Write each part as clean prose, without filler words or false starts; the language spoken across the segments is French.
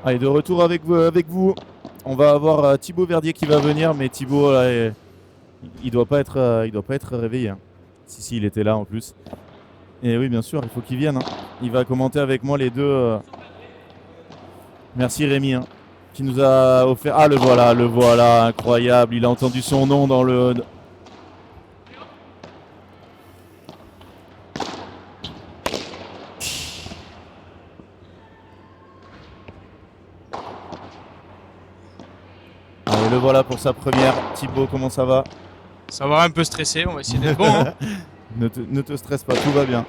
Allez, de retour avec vous. On va avoir Thibaut Verdier qui va venir, mais Thibaut, là, il doit pas être réveillé, hein. Si, il était là en plus. Et oui, bien sûr, il faut qu'il vienne, hein. Il va commenter avec moi les deux. Merci Rémi, hein, qui nous a offert. Ah, le voilà, incroyable. Il a entendu son nom dans le. Allez, le voilà pour sa première. Thibaut, comment ça va? Ça va, un peu stressé, on va essayer d'être bon. Hein. Ne te stresse pas, tout va bien.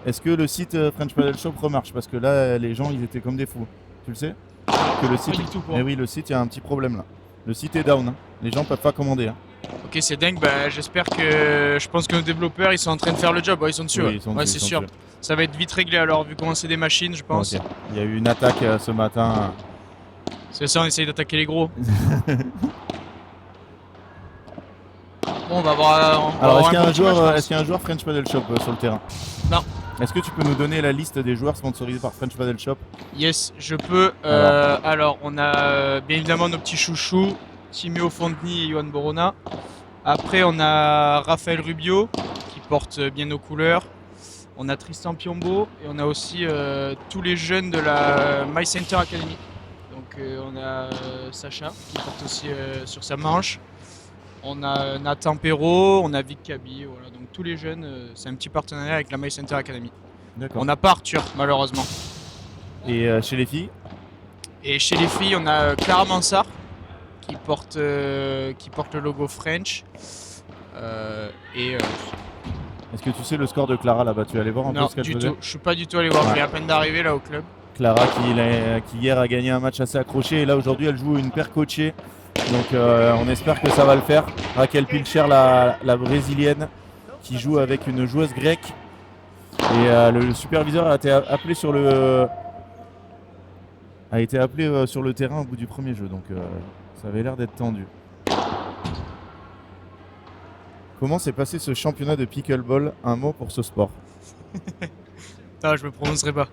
Est-ce que le site French Padel Shop remarche? Parce que là, les gens, ils étaient comme des fous. Tu le sais? Que le site. Pas du tout, quoi. Mais oui, le site, il y a un petit problème là. Le site est down, hein. Les gens peuvent pas commander, hein. Ok, c'est dingue. Bah, j'espère que. Je pense que nos développeurs ils sont en train de faire le job. Ouais, ils sont dessus. Oui, Ouais, ils sont ouais, dessus, c'est ils sont sûr. dessus. Ça va être vite réglé alors, vu comment c'est des machines, je pense. Ok. Il y a eu une attaque ce matin. C'est ça, on essaye d'attaquer les gros. Bon, on va voir. Alors, est-ce qu'il qu'il y a un joueur French Padel Shop sur le terrain? Non. Est-ce que tu peux nous donner la liste des joueurs sponsorisés par French Padel Shop? Yes, je peux. Alors, on a bien évidemment nos petits chouchous, Timéo Fontny et Johan Borona. Après, on a Raphaël Rubio, qui porte bien nos couleurs. On a Tristan Piombo et on a aussi tous les jeunes de la My Center Academy. Donc, on a Sacha, qui porte aussi sur sa manche. On a Nathan Perrault, on a Vic Cabi, voilà. Donc tous les jeunes, c'est un petit partenariat avec la My Center Academy. D'accord. On n'a pas Arthur, malheureusement. Et chez les filles? Et chez les filles, on a Clara Mansart qui porte le logo French. Est-ce que tu sais le score de Clara là-bas? Tu es allé voir un peu Non, ce qu'elle du faisait? tout. Je suis pas du tout allé voir. Ouais. Je viens à peine d'arriver là au club. Clara qui hier a gagné un match assez accroché et là aujourd'hui elle joue une paire coachée. Donc on espère que ça va le faire. Raquel Pilcher, la brésilienne, qui joue avec une joueuse grecque. Et le superviseur a été appelé sur le terrain au bout du premier jeu. Donc ça avait l'air d'être tendu. Comment s'est passé ce championnat de pickleball? Un mot pour ce sport. Ah, je me prononcerai pas.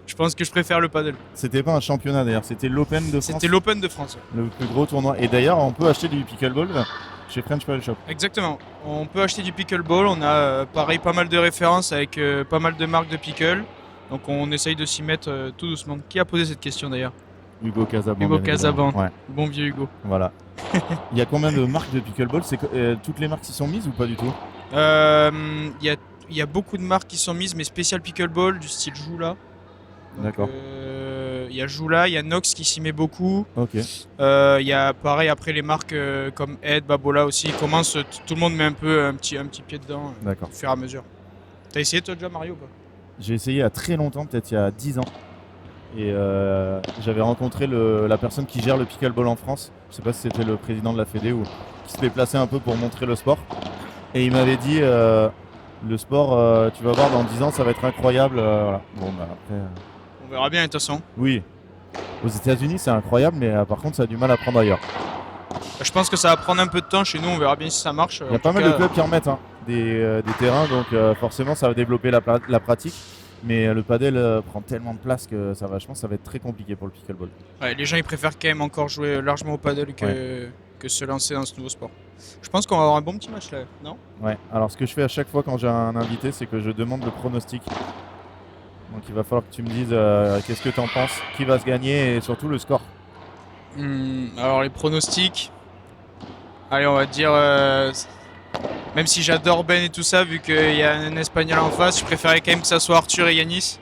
Je pense que je préfère le paddle. C'était pas un championnat d'ailleurs, c'était l'Open de France. C'était l'Open de France. Ouais. Le plus gros tournoi. Et d'ailleurs, on peut acheter du pickleball chez French Padel Shop. Exactement. On peut acheter du pickleball. On a pareil pas mal de références avec pas mal de marques de pickle. Donc on essaye de s'y mettre tout doucement. Qui a posé cette question d'ailleurs? Hugo Casaban. Hugo Casaban. Ouais. Bon vieux Hugo. Voilà. Il y a combien de marques de pickleball? Toutes les marques s'y sont mises ou pas du tout? Il y a beaucoup de marques qui sont mises, mais spécial pickleball du style Joula. D'accord. Il y a Joula, il y a Nox qui s'y met beaucoup. Ok. Il y a pareil après les marques comme Ed, Babola aussi. Tout le monde met un petit pied dedans D'accord. au fur et à mesure. T'as essayé toi déjà Mario ou pas? J'ai essayé il y a très longtemps, peut-être il y a 10 ans. Et j'avais rencontré la personne qui gère le pickleball en France. Je sais pas si c'était le président de la Fédé ou qui se déplaçait un peu pour montrer le sport. Et il m'avait dit le sport, tu vas voir dans 10 ans, ça va être incroyable. Voilà. Bon, bah après. On verra bien de toute façon. Oui. Aux États-Unis, c'est incroyable, mais par contre, ça a du mal à prendre ailleurs. Je pense que ça va prendre un peu de temps chez nous, on verra bien si ça marche. Il y a pas mal de clubs qui remettent des terrains, donc forcément, ça va développer la pratique. Mais le padel prend tellement de place que ça va être très compliqué pour le pickleball. Ouais, les gens ils préfèrent quand même encore jouer largement au paddle que se lancer dans ce nouveau sport. Je pense qu'on va avoir un bon petit match là, non? Ouais, alors ce que je fais à chaque fois quand j'ai un invité, c'est que je demande le pronostic. Donc il va falloir que tu me dises qu'est-ce que tu en penses, qui va se gagner et surtout le score. Alors les pronostics, allez on va dire, même si j'adore Ben et tout ça, vu qu'il y a un Espagnol en face, je préférais quand même que ça soit Arthur et Yanis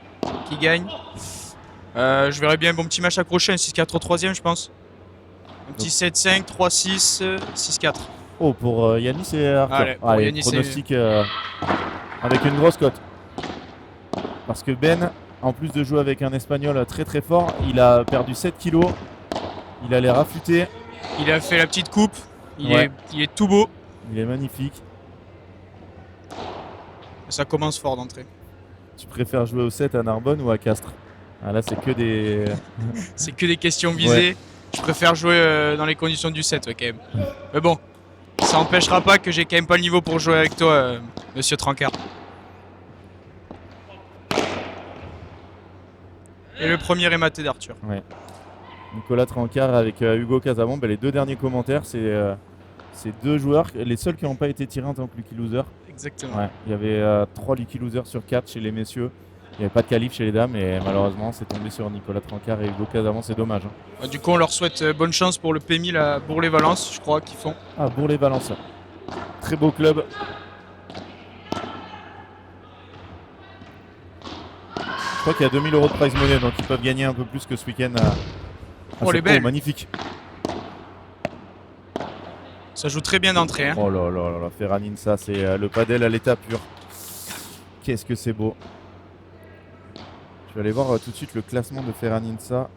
qui gagnent. Je verrais bien un bon petit match accroché, un 6-4 au 3ème je pense. Un petit 7-5, 3-6, 6-4. Oh, pour Yanis et Arthur. Allez, pour Yanis pronostic avec une grosse cote. Parce que Ben, en plus de jouer avec un Espagnol très très fort, il a perdu 7 kilos. Il a l'air affûté. Il a fait la petite coupe. Il est tout beau. Il est magnifique. Ça commence fort d'entrée. Tu préfères jouer au 7 à Narbonne ou à Castres? Ah, là, c'est que des... c'est que des questions visées. Ouais. Je préfère jouer dans les conditions du 7 quand même. Mais bon, ça n'empêchera pas que j'ai quand même pas le niveau pour jouer avec toi, monsieur Trancard. Et le premier est maté d'Arthur. Ouais. Nicolas Trancard avec Hugo Casabon. Les deux derniers commentaires, c'est ces deux joueurs, les seuls qui n'ont pas été tirés en tant que Lucky Loser. Exactement. Ouais, il y avait 3 Lucky Losers sur 4 chez les messieurs. Il n'y avait pas de qualif chez les dames et malheureusement c'est tombé sur Nicolas Trancard et Hugo Casabon, c'est dommage. Du coup, on leur souhaite bonne chance pour le PMI à Bourg-les-Valence, je crois qu'ils font. Ah, Bourg-les-Valence. Très beau club. Je crois qu'il y a 2000 € de prize money, donc ils peuvent gagner un peu plus que ce week-end. Oh, les belles. Magnifique. Ça joue très bien d'entrée. Hein. Oh là là là, Ferraninsa, c'est le padel à l'état pur. Qu'est-ce que c'est beau. Je vais aller voir tout de suite le classement de Ferraninsa.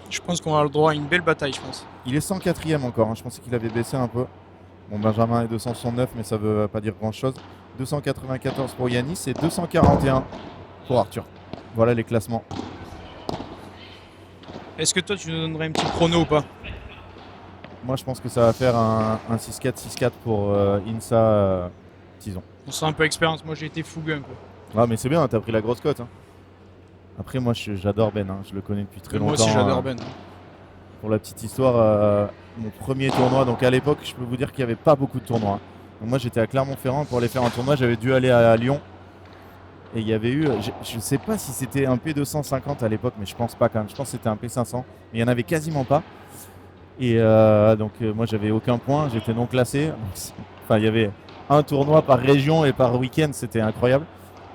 Je pense qu'on a le droit à une belle bataille, je pense. Il est 104e encore, hein. Je pensais qu'il avait baissé un peu. Bon, Benjamin est 269, mais ça veut pas dire grand-chose. 294 pour Yanis et 241 pour Arthur. Voilà les classements. Est-ce que toi, tu nous donnerais un petit chrono ou pas? Moi, je pense que ça va faire un 6-4, 6-4 pour Insa Tison. On sent un peu expérience. Moi, j'ai été fougueux un peu. Ah, mais c'est bien, t'as pris la grosse cote. Hein. Après, moi, j'adore Ben. Hein. Je le connais depuis très longtemps. Moi aussi, j'adore Ben. Pour la petite histoire, mon premier tournoi, donc à l'époque, je peux vous dire qu'il n'y avait pas beaucoup de tournois. Donc moi, j'étais à Clermont-Ferrand pour aller faire un tournoi. J'avais dû aller à Lyon. Et il y avait eu, je ne sais pas si c'était un P250 à l'époque, mais je pense pas quand même. Je pense que c'était un P500. Mais il n'y en avait quasiment pas. Et moi, j'avais aucun point. J'étais non classé. Enfin, il y avait un tournoi par région et par week-end. C'était incroyable.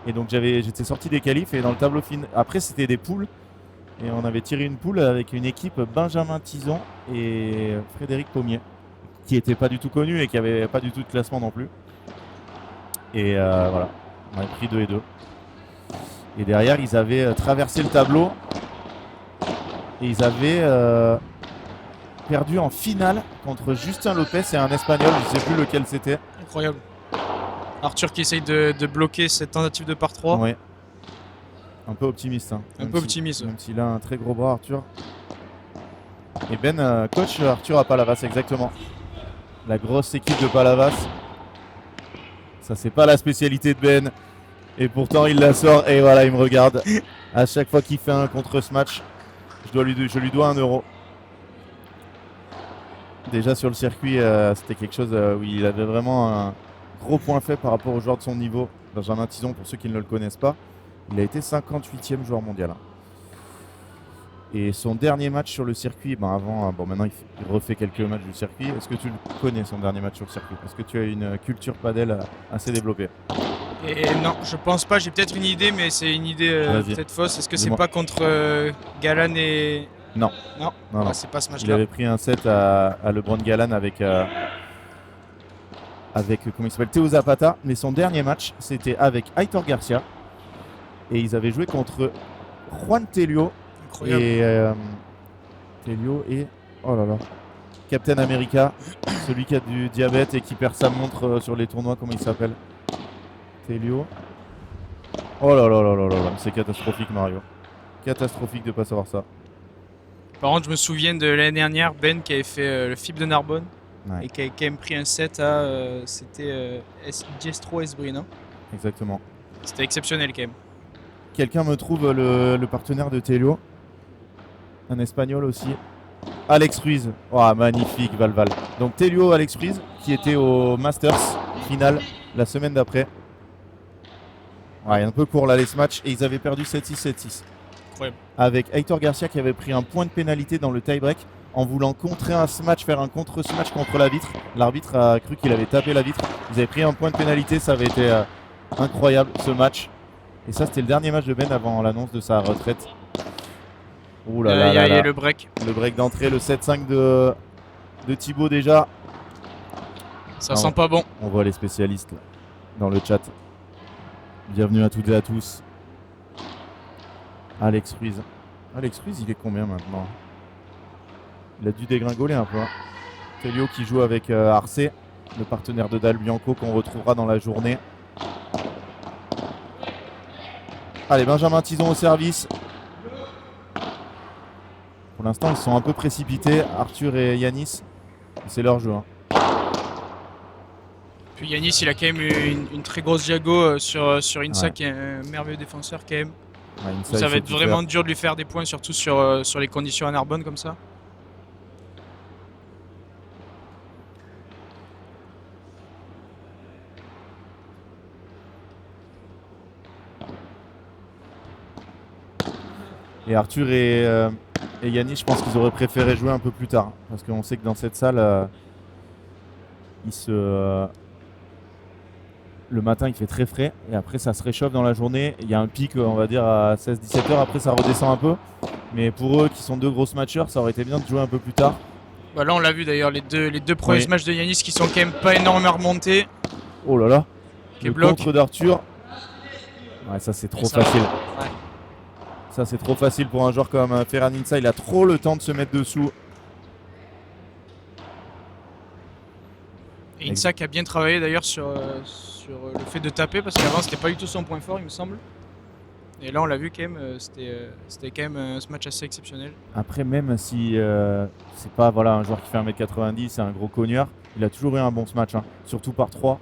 Et donc, j'étais sorti des qualifs. Et dans le tableau final, après, c'était des poules. Et on avait tiré une poule avec une équipe Benjamin Tison et Frédéric Pommier, qui n'étaient pas du tout connus et qui n'avaient pas du tout de classement non plus. Et voilà, on avait pris 2 et 2. Et derrière, ils avaient traversé le tableau et ils avaient perdu en finale contre Justin Lopez et un Espagnol, je ne sais plus lequel c'était. Incroyable. Arthur qui essaye de bloquer cette tentative de par 3. Ouais. Un peu optimiste. Hein. Un peu optimiste. Même s'il a un très gros bras, Arthur. Et Ben, coach Arthur à Palavas, exactement. La grosse équipe de Palavas. Ça, c'est pas la spécialité de Ben. Et pourtant, il la sort. Et voilà, il me regarde. À chaque fois qu'il fait un contre ce match, je lui dois 1 €. Déjà sur le circuit, c'était quelque chose où il avait vraiment un gros point fait par rapport aux joueurs de son niveau. Benjamin Tison, pour ceux qui ne le connaissent pas. Il a été 58e joueur mondial. Et son dernier match sur le circuit, maintenant il refait quelques matchs du circuit. Est-ce que tu le connais, son dernier match sur le circuit? Est-ce que tu as une culture padel assez développée? Et non, je pense pas. J'ai peut-être une idée, mais c'est une idée peut-être fausse. Est-ce que c'est pas contre Galan et... Non. Non, non. C'est pas ce match-là. Il avait pris un set à LeBron Galan avec comment il s'appelle, Théo Zapata. Mais son dernier match, c'était avec Aitor Garcia. Et ils avaient joué contre Juan Telio. Incroyable. Et Telio et oh là là, Captain America, celui qui a du diabète et qui perd sa montre sur les tournois, comment il s'appelle? Telio. Oh là là là là là, c'est catastrophique, Mario. Catastrophique de pas savoir ça. Par contre, je me souviens de l'année dernière, Ben qui avait fait le FIB de Narbonne. Ouais. Et qui a quand même pris un set à c'était Diestro Esbri, non? Exactement. C'était exceptionnel quand même. Quelqu'un me trouve le partenaire de Telio, un espagnol aussi, Alex Ruiz. Oh, magnifique, Valval. Donc Telio, Alex Ruiz, qui était au Masters finale la semaine d'après. Ouais, un peu court là les matchs, et ils avaient perdu 7-6, 7-6. Incroyable. Avec Aitor Garcia qui avait pris un point de pénalité dans le tie-break en voulant contrer un smash, faire un contre-smash contre la vitre. L'arbitre a cru qu'il avait tapé la vitre. Ils avaient pris un point de pénalité, ça avait été incroyable ce match. Et ça, c'était le dernier match de Ben avant l'annonce de sa retraite. Ouh là là là là. Le break. Le break d'entrée, le 7-5 de Thibaut déjà. Ça sent pas bon. On voit les spécialistes là, dans le chat. Bienvenue à toutes et à tous. Alex Ruiz. Alex Ruiz, il est combien maintenant? Il a dû dégringoler un peu. Hein. Telio qui joue avec Arce, le partenaire de Dal Bianco qu'on retrouvera dans la journée. Allez, Benjamin Tison au service. Pour l'instant, ils sont un peu précipités, Arthur et Yanis. C'est leur jeu. Hein. Puis Yanis, il a quand même une très grosse diago sur Insa, ouais. qui est un merveilleux défenseur quand même. Ouais, Insa, Ça il va sait être tout vraiment faire. dur de lui faire des points, surtout sur les conditions à Narbonne comme ça. Et Arthur et Yannis, je pense qu'ils auraient préféré jouer un peu plus tard. Parce qu'on sait que dans cette salle, le matin il fait très frais. Et après ça se réchauffe dans la journée. Il y a un pic, on va dire, à 16-17 heures. Après ça redescend un peu. Mais pour eux qui sont deux grosses matcheurs, ça aurait été bien de jouer un peu plus tard. Bah là on l'a vu d'ailleurs, les deux premiers Oui. matchs de Yanis qui sont quand même pas énormément remontés. Oh là là. Qui Le bloque. contre d'Arthur. Ouais, ça c'est trop Ça va. facile. Ouais. Ça c'est trop facile pour un joueur comme Ferran Insa. Il a trop le temps de se mettre dessous. Et Insa qui a bien travaillé d'ailleurs sur le fait de taper parce qu'avant c'était pas du tout son point fort il me semble. Et là on l'a vu quand même, c'était quand même ce match assez exceptionnel. Après, même si c'est pas un joueur qui fait 1m90, c'est un gros cogneur, il a toujours eu un bon match, hein. Surtout par 3.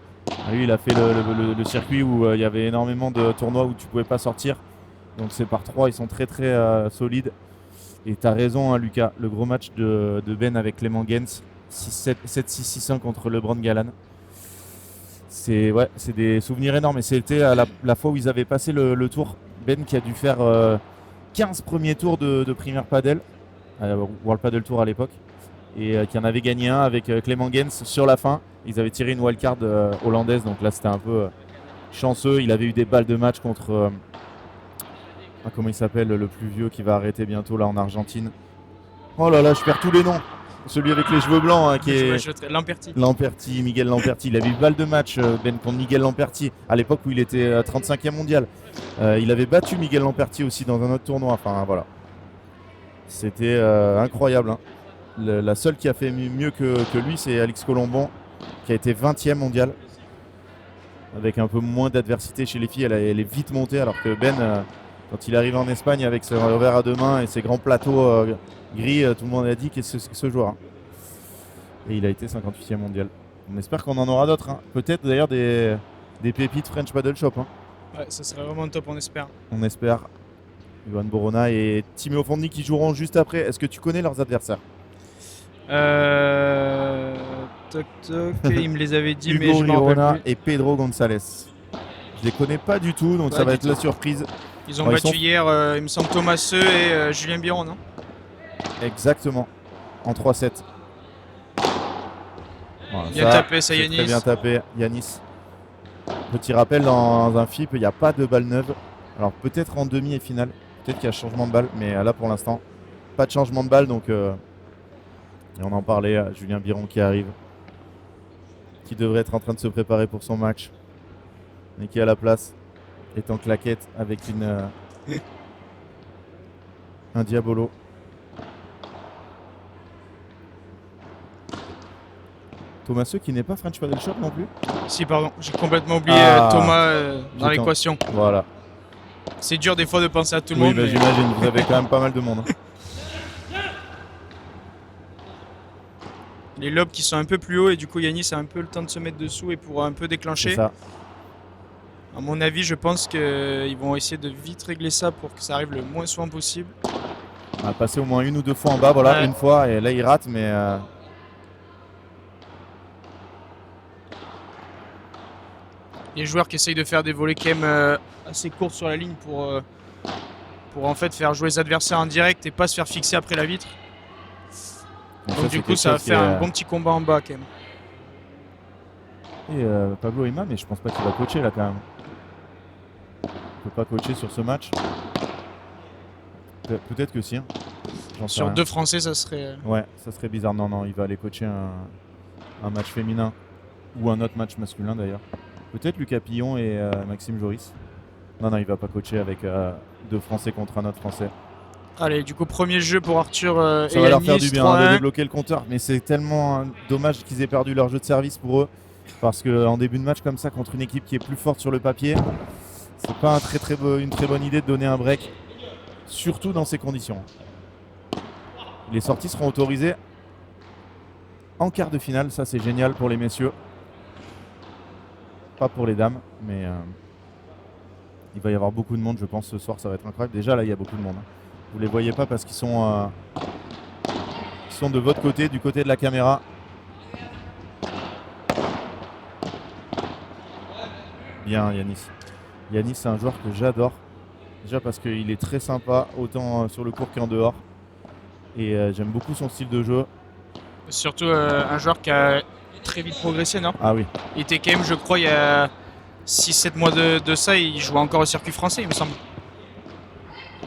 Lui, il a fait le circuit où il y avait énormément de tournois où tu pouvais pas sortir. Donc c'est par 3, ils sont très très solides. Et tu as raison, hein, Lucas, le gros match de Ben avec Clément Gens, 7-6-6-1 contre LeBron Galan. C'est des souvenirs énormes. Et c'était la fois où ils avaient passé le tour. Ben qui a dû faire 15 premiers tours de Premier Padel, World Padel Tour à l'époque, et qui en avait gagné un avec Clément Gens sur la fin. Ils avaient tiré une wildcard hollandaise, donc là c'était un peu chanceux. Il avait eu des balles de match contre comment il s'appelle le plus vieux qui va arrêter bientôt là en Argentine. Oh là là, je perds tous les noms. Celui avec les cheveux blancs, hein, qui est Lamperti. Miguel Lamperti. Il avait eu balle de match Ben contre Miguel Lamperti à l'époque où il était 35e mondial. Il avait battu Miguel Lamperti aussi dans un autre tournoi. Enfin voilà, c'était incroyable, hein. La seule qui a fait mieux que lui, c'est Alix Colombon, qui a été 20e mondial. Avec un peu moins d'adversité chez les filles, elle est vite montée, alors que Ben, quand il arrive en Espagne avec ses revers à deux mains et ses grands plateaux gris, tout le monde a dit qu'est-ce que ce joueur, hein. Et il a été 58e mondial. On espère qu'on en aura d'autres, hein. Peut-être d'ailleurs des pépites French Paddle Shop, hein. Ouais, ça serait vraiment top, on espère. On espère. Johan Borona et Timéo Fondi qui joueront juste après. Est-ce que tu connais leurs adversaires? Toc toc, il me les avait dit, mais Hugo je m'en rappelle Rirona plus. et Pedro González. Je les connais pas du tout, donc Pas ça va du être tout. la surprise. Ils ont Bon, ils battu sont- hier, il me semble, Thomas Seu et Julien Biron, non? Exactement. En 3-7. Voilà, Bien tapé, ça, c'est Yanis. Très bien tapé, Yanis. Petit rappel, dans un FIP, il n'y a pas de balle neuve. Alors peut-être en demi et finale. Peut-être qu'il y a changement de balle, mais là pour l'instant, pas de changement de balle. Donc, et on en parlait, Julien Biron qui arrive, qui devrait être en train de se préparer pour son match, mais qui est à la place, est en claquette avec un Diabolo. Thomaseux qui n'est pas French Paddle Shop non plus. Si, pardon, j'ai complètement oublié Ah, Thomas dans j'étais en- l'équation. Voilà. C'est dur des fois de penser à tout le Oui, monde. bah, mais- j'imagine, vous avez quand même pas mal de monde, hein. Les lobes qui sont un peu plus hauts et du coup Yanis a un peu le temps de se mettre dessous et pour un peu C'est déclencher. ça. À mon avis, je pense qu'ils vont essayer de vite régler ça pour que ça arrive le moins souvent possible. On a passé au moins une ou deux fois en bas, voilà, Ouais. une fois, et là il rate, mais Les joueurs qui essayent de faire des volets quand même assez courts sur la ligne pour en fait faire jouer les adversaires en direct et pas se faire fixer après la vitre. donc Donc c'est du coup quelque ça va chose qui faire est- un bon petit combat en bas quand même. Et Pablo Ima, mais je pense pas qu'il va coacher là quand même. Il peut pas coacher sur ce match. Peut-être que si, hein. J'en sais Sur rien. deux Français ça serait... Ouais, ça serait bizarre. Non, non, il va aller coacher un match féminin ou un autre match masculin d'ailleurs. Peut-être Lucas Pillon et Maxime Joris. Non, non, il va pas coacher avec deux Français contre un autre Français. Allez, du coup premier jeu pour Arthur Ça et va leur Yanis, faire du bien, hein, de 3-1. débloquer le compteur. Mais c'est tellement dommage qu'ils aient perdu leur jeu de service pour eux. Parce qu'en début de match comme ça, contre une équipe qui est plus forte sur le papier, c'est pas une très bonne idée de donner un break. Surtout dans ces conditions. Les sorties seront autorisées en quart de finale. Ça, c'est génial pour les messieurs. Pas pour les dames, mais Il va y avoir beaucoup de monde, je pense, ce soir, ça va être incroyable. Déjà, là, il y a beaucoup de monde. Vous les voyez pas parce qu'ils sont de votre côté, du côté de la caméra. Bien, Yanis. Yanis, c'est un joueur que j'adore. Déjà parce qu'il est très sympa, autant sur le court qu'en dehors. Et j'aime beaucoup son style de jeu. Surtout un joueur qui a très vite progressé, non? Ah oui. Il était quand même, je crois, il y a 6-7 mois de ça, il jouait encore au circuit français, il me semble.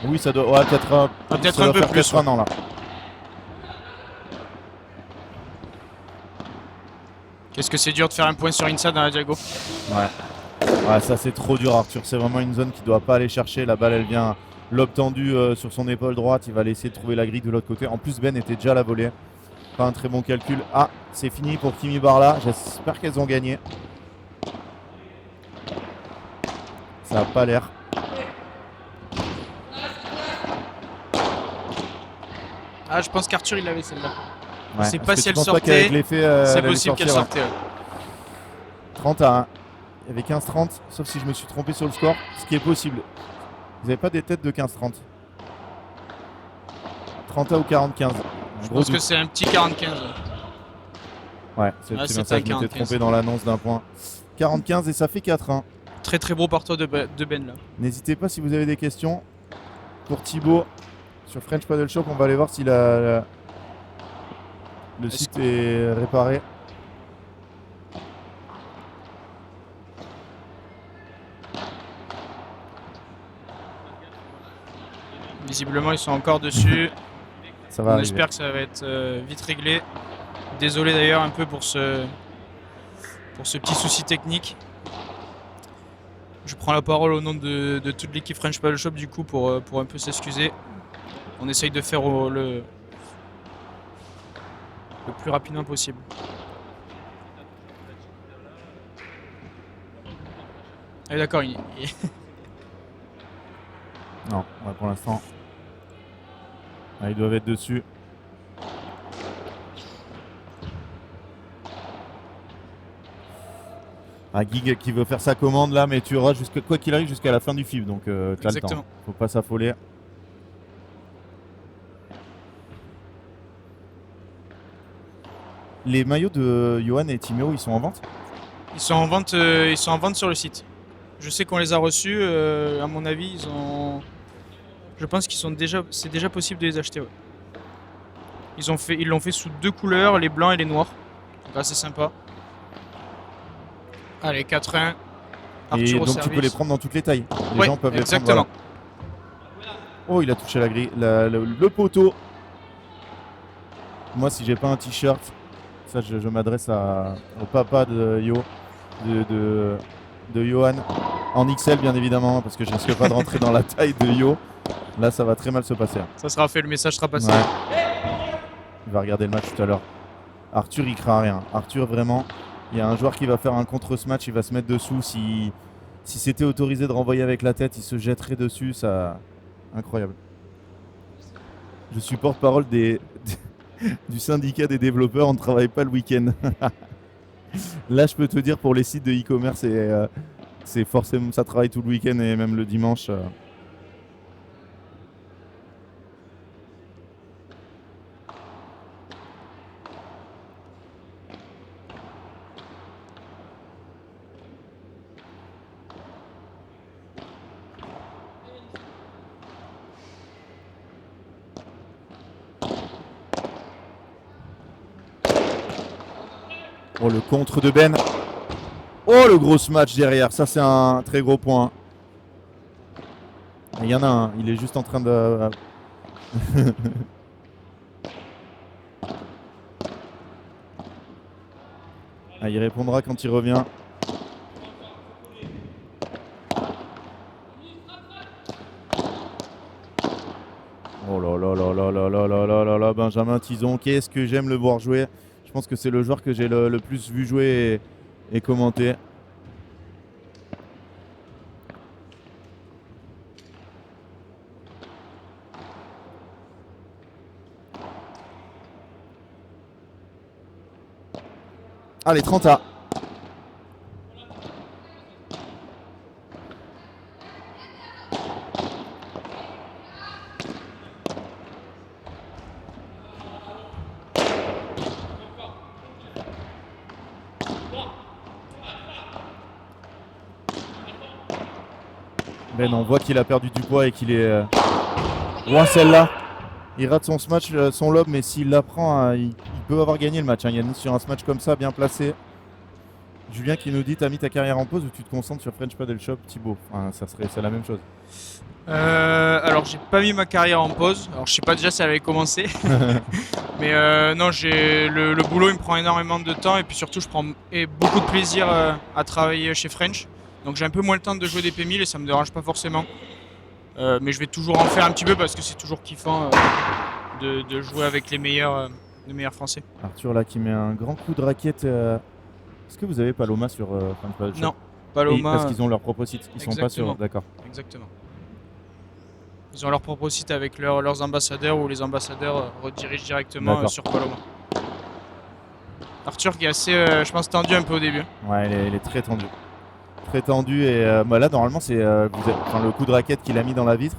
Oui, ça doit peut-être Peut-être un peu plus. Peut-être un an là. Qu'est-ce que c'est dur de faire un point sur Insa dans la Diago. Ouais, ça c'est trop dur, Arthur. C'est vraiment une zone qu'il doit pas aller chercher. La balle, elle vient lobe tendu sur son épaule droite. Il va laisser trouver la grille de l'autre côté. En plus, Ben était déjà à la volée. Pas un très bon calcul. Ah, c'est fini pour Kimi Barla. J'espère qu'elles ont gagné. Ça n'a pas l'air. Ah, je pense qu'Arthur, il l'avait celle-là. Ouais. Je sais pas si elle sortait. Qu'avec l'effet, c'est elle allait possible qu'elle sortir, sortait. 30 à 1. Il y avait 15-30, sauf si je me suis trompé sur le score, ce qui est possible. Vous n'avez pas des têtes de 15-30 30 ou 40-15. Je pense que c'est un petit 40-15. Ouais, c'est bien ça, je m'étais trompé dans l'annonce d'un point. 40-15 et ça fait 4-1. Très très beau par toi de Ben là. N'hésitez pas si vous avez des questions pour Thibaut sur French Paddle Shop. On va aller voir si le site est réparé. Visiblement ils sont encore dessus. Ça va. On espère que ça va être vite réglé. Désolé d'ailleurs un peu pour ce petit souci technique. Je prends la parole au nom de toute l'équipe French Paddle Shop du coup pour un peu s'excuser. On essaye de faire le plus rapidement possible. Ah d'accord, Non, ouais, pour l'instant. Ah, ils doivent être dessus. Ah, Gig qui veut faire sa commande là, mais tu auras quoi qu'il arrive jusqu'à la fin du FIB, donc tu as le temps. Faut pas s'affoler. Les maillots de Johan et Timéo, ils sont en vente? Ils sont en vente sur le site. Je sais qu'on les a reçus. À mon avis, je pense c'est déjà possible de les acheter. Ouais. Ils l'ont fait sous 2 couleurs, les blancs et les noirs. Donc assez sympa. Allez, 4-1. Et donc tu peux les prendre dans toutes les tailles. Les gens peuvent exactement. Les prendre. Voilà. Oh, il a touché la grille, le poteau. Moi, si j'ai pas un t-shirt, ça je m'adresse au papa de Johan, en XL bien évidemment, parce que je risque pas de rentrer dans la taille de Yo. Là, ça va très mal se passer. Ça sera fait, le message sera passé. Ouais. Il va regarder le match tout à l'heure. Arthur, il craint rien. Arthur, vraiment, il y a un joueur qui va faire un contre ce match, il va se mettre dessous. Si c'était autorisé de renvoyer avec la tête, il se jetterait dessus. Ça, incroyable. Je suis porte-parole du syndicat des développeurs, on ne travaille pas le week-end. Là, je peux te dire, pour les sites de e-commerce, c'est forcément, ça travaille tout le week-end et même le dimanche. Oh, le contre de Ben. Oh, le gros match derrière. Ça, c'est un très gros point. Il y en a un. Il est juste en train de... Ah, il répondra quand il revient. Oh là là là là là là là là là là, Benjamin Tison. Qu'est-ce que j'aime le voir jouer. Je pense que c'est le joueur que j'ai le plus vu jouer et commenter. Allez, 30 à. Ben, on voit qu'il a perdu du poids et qu'il est... Ouah, celle-là. Il rate son smash, son lob, mais s'il la prend, il peut avoir gagné le match. Hein. Yanis sur un smash comme ça, bien placé. Julien qui nous dit: t'as mis ta carrière en pause ou tu te concentres sur French Paddle Shop, Thibaut? Enfin, c'est la même chose. Alors j'ai pas mis ma carrière en pause. Alors je sais pas déjà si elle avait commencé. Mais non, le boulot il me prend énormément de temps et puis surtout je prends beaucoup de plaisir à travailler chez French. Donc j'ai un peu moins le temps de jouer des P1000 et ça me dérange pas forcément. Mais je vais toujours en faire un petit peu parce que c'est toujours kiffant de jouer avec les meilleurs français. Arthur là qui met un grand coup de raquette. Est-ce que vous avez Paloma sur French Paddle Shop? Non, Paloma. Parce qu'ils ont leur propre site. Ils sont pas sur. D'accord. Exactement. Ils ont leur propre site avec leurs ambassadeurs ou les ambassadeurs redirigent directement sur Paloma. Arthur qui est assez, je pense, tendu un peu au début. Ouais, il est très tendu. Très tendu et là normalement c'est le coup de raquette qu'il a mis dans la vitre,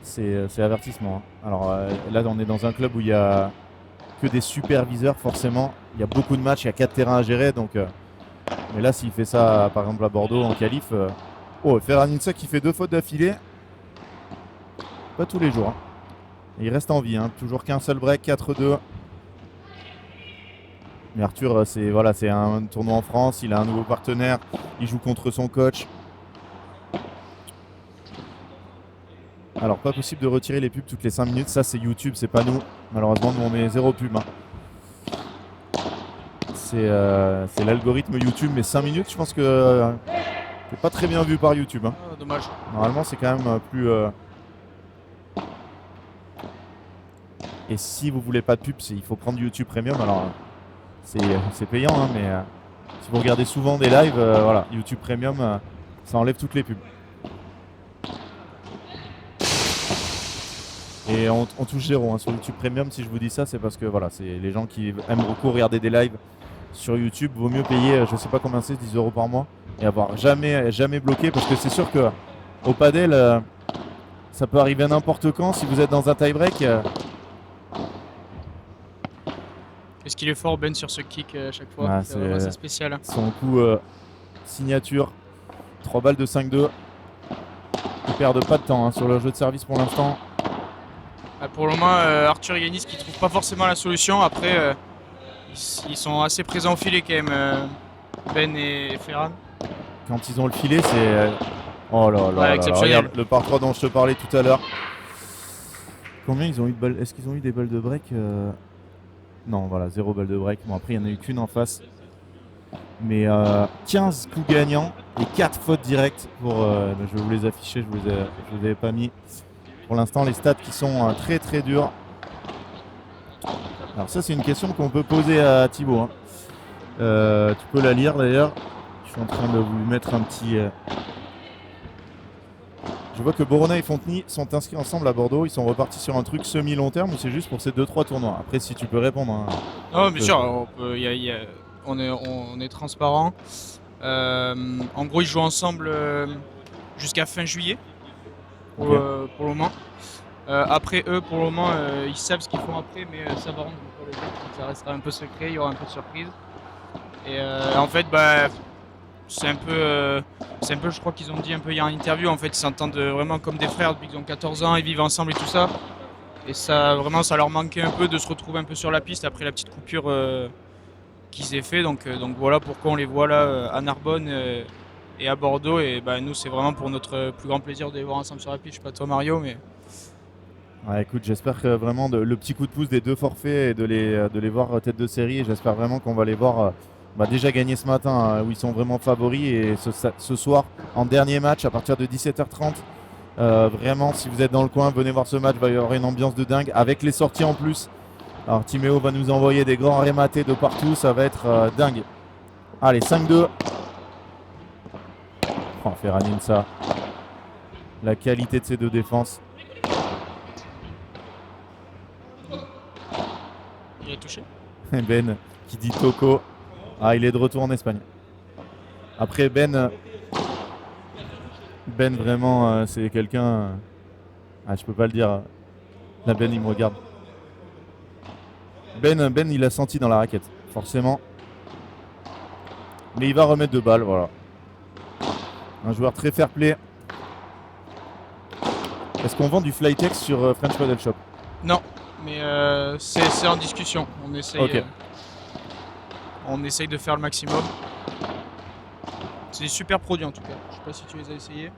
c'est avertissement. Hein. Alors là on est dans un club où il y a que des superviseurs forcément. Il y a beaucoup de matchs, il y a 4 terrains à gérer donc. Mais là s'il fait ça par exemple à Bordeaux en qualif, Ferraninsa qui fait 2 fautes d'affilée. Pas tous les jours. Hein. Il reste en vie, hein. Toujours qu'un seul break, 4-2. Mais Arthur, c'est un tournoi en France, il a un nouveau partenaire, il joue contre son coach. Alors pas possible de retirer les pubs toutes les 5 minutes, ça c'est YouTube, c'est pas nous. Malheureusement nous on met 0 pub. Hein. C'est l'algorithme YouTube, mais 5 minutes je pense que c'est pas très bien vu par YouTube. Hein. Oh, dommage. Normalement c'est quand même plus... Et si vous voulez pas de pub, il faut prendre YouTube Premium. Alors c'est payant, hein, mais si vous regardez souvent des lives, voilà, YouTube Premium, ça enlève toutes les pubs. Et on touche 0 hein, sur YouTube Premium. Si je vous dis ça, c'est parce que voilà, c'est les gens qui aiment beaucoup regarder des lives sur YouTube. Vaut mieux payer, je sais pas combien c'est, 10 € par mois, et avoir jamais bloqué, parce que c'est sûr que au padel, ça peut arriver n'importe quand. Si vous êtes dans un tie-break. Est-ce qu'il est fort Ben sur ce kick à chaque fois? C'est vraiment assez spécial. Hein. Son coup signature, 3 balles de 5-2. Ils perdent pas de temps hein, sur le jeu de service pour l'instant. Pour le moment, Arthur et Yanis qui trouvent pas forcément la solution. Après, ils sont assez présents au filet quand même, Ben et Ferran. Quand ils ont le filet, c'est... Oh là là, regarde le par 3 dont je te parlais tout à l'heure. Combien ils ont eu de balles? Est-ce qu'ils ont eu des balles de break? Non, voilà, 0 balle de break. Bon, après, il n'y en a eu qu'une en face. Mais 15 coups gagnants et 4 fautes directes. Je vais vous les afficher, je ne vous avais pas mis. Pour l'instant, les stats qui sont très très durs. Alors ça, c'est une question qu'on peut poser à Thibaut. Hein. Tu peux la lire d'ailleurs. Je suis en train de vous mettre un petit... Je vois que Borona et Fontenay sont inscrits ensemble à Bordeaux. Ils sont repartis sur un truc semi-long terme ou c'est juste pour ces 2-3 tournois? Après, si tu peux répondre. Hein, non, bien sûr, on est transparent. En gros, ils jouent ensemble jusqu'à fin juillet pour le moment. Après eux, pour le moment, ils savent ce qu'ils font après, mais ça va rendre pas le jeu. Ça restera un peu secret, il y aura un peu de surprise. Et en fait, c'est un peu, je crois qu'ils ont dit un peu hier en interview, en fait, ils s'entendent vraiment comme des frères depuis qu'ils ont 14 ans, ils vivent ensemble et tout ça. Et ça, vraiment, ça leur manquait un peu de se retrouver un peu sur la piste après la petite coupure qu'ils aient fait. Donc voilà pourquoi on les voit là à Narbonne et à Bordeaux. Et nous, c'est vraiment pour notre plus grand plaisir de les voir ensemble sur la piste. Je sais pas toi, Mario, mais... Ouais, écoute, j'espère que vraiment le petit coup de pouce des 2 forfaits et de les voir tête de série. Et j'espère vraiment qu'on va les voir... déjà gagné ce matin où ils sont vraiment favoris et ce soir en dernier match à partir de 17h30 vraiment si vous êtes dans le coin venez voir ce match, il va y avoir une ambiance de dingue avec les sorties en plus. Alors Timéo va nous envoyer des grands rématés de partout, ça va être dingue. Allez 5-2. Oh, Ferraninsa, la qualité de ces 2 défenses. Il est touché. Ben qui dit Toco. Ah, il est de retour en Espagne. Après, Ben vraiment, c'est quelqu'un... je peux pas le dire. Là, Ben, il me regarde. Ben, il a senti dans la raquette, forcément. Mais il va remettre 2 balles, voilà. Un joueur très fair-play. Est-ce qu'on vend du Flytex sur French Paddle Shop? Non, mais c'est en discussion. Ok. On essaye de faire le maximum. C'est des super produits en tout cas. Je sais pas si tu les as essayés.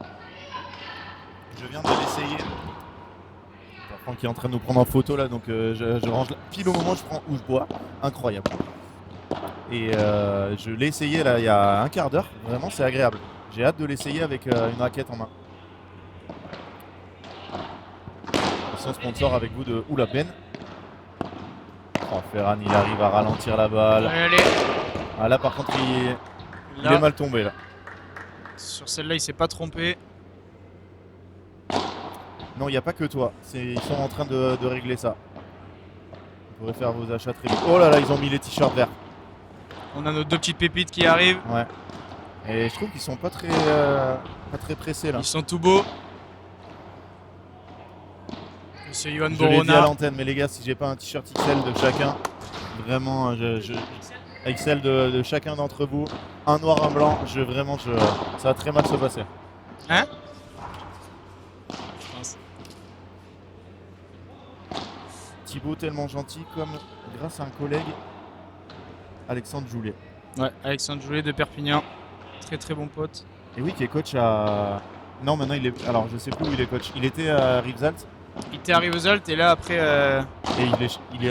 Je viens de l'essayer. Franck qui est en train de nous prendre en photo là, donc je range là. Pile au moment où je bois. Incroyable. Et je l'ai essayé là il y a un quart d'heure. Vraiment, c'est agréable. J'ai hâte de l'essayer avec une raquette en main. Son sponsor avec vous de Oula Ben. Oh, Ferran, il arrive à ralentir la balle. Allez. Ah, là par contre, il Là, est mal tombé là. sur celle-là, il s'est pas trompé. Non, il n'y a pas que toi. Ils sont en train de régler ça. Vous pourrez faire vos achats très vite. Oh là là, ils ont mis les t-shirts verts. On a nos 2 petites pépites qui arrivent. Ouais. Et je trouve qu'ils sont pas très pressés là. Ils sont tout beaux. Monsieur Yohan Je l'ai dit à Borona. l'antenne, mais les gars, si j'ai pas un t-shirt XL de chacun, vraiment, XL de chacun d'entre vous, un noir, un blanc, ça va très mal se passer. Hein? Thibaut tellement gentil comme grâce à un collègue, Alexandre Joulet. Ouais, Alexandre Joulet de Perpignan. Très très bon pote. Et oui, qui est coach à... Non, maintenant il est... Alors, je sais plus où il est coach. Il était à Rivesaltes. Il était à Rivesaltes et là après Et il est il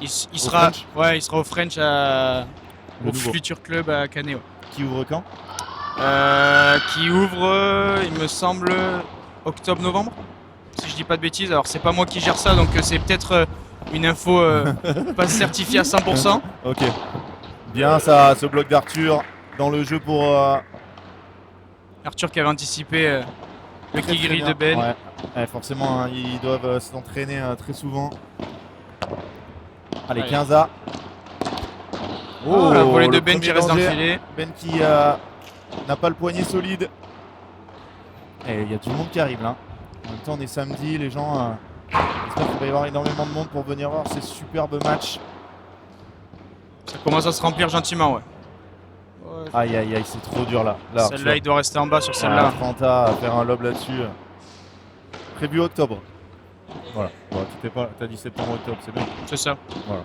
au sera French. ouais, il sera au French Le au nouveau. Future Club à Canet. Ouais. Qui ouvre quand? Qui ouvre il me semble octobre-novembre si je dis pas de bêtises. Alors c'est pas moi qui gère ça donc c'est peut-être une info pas certifiée à 100%. Ok. Bien ça, ce bloc d'Arthur dans le jeu pour... Arthur qui avait anticipé le très, Kigri très de Ben. bien. Ouais, forcément, hein, ils doivent s'entraîner très souvent. Allez, Allez. 15A. Oh, la volée de le Ben qui premier reste dans le danger. filet. Ben qui n'a pas le poignet solide. Et il y a du monde qui arrive là. En même temps, on est samedi, les gens... J'espère qu'il va y avoir énormément de monde pour venir voir ces superbes matchs. Ça commence à se remplir gentiment, ouais. Aïe aïe aïe, c'est trop dur là. Celle-là, il doit rester en bas sur celle-là. Franta à faire un lob là-dessus. Prévu octobre. Voilà. Bon, tu t'es pas, t'as dit septembre, octobre, c'est bien. C'est ça. Voilà.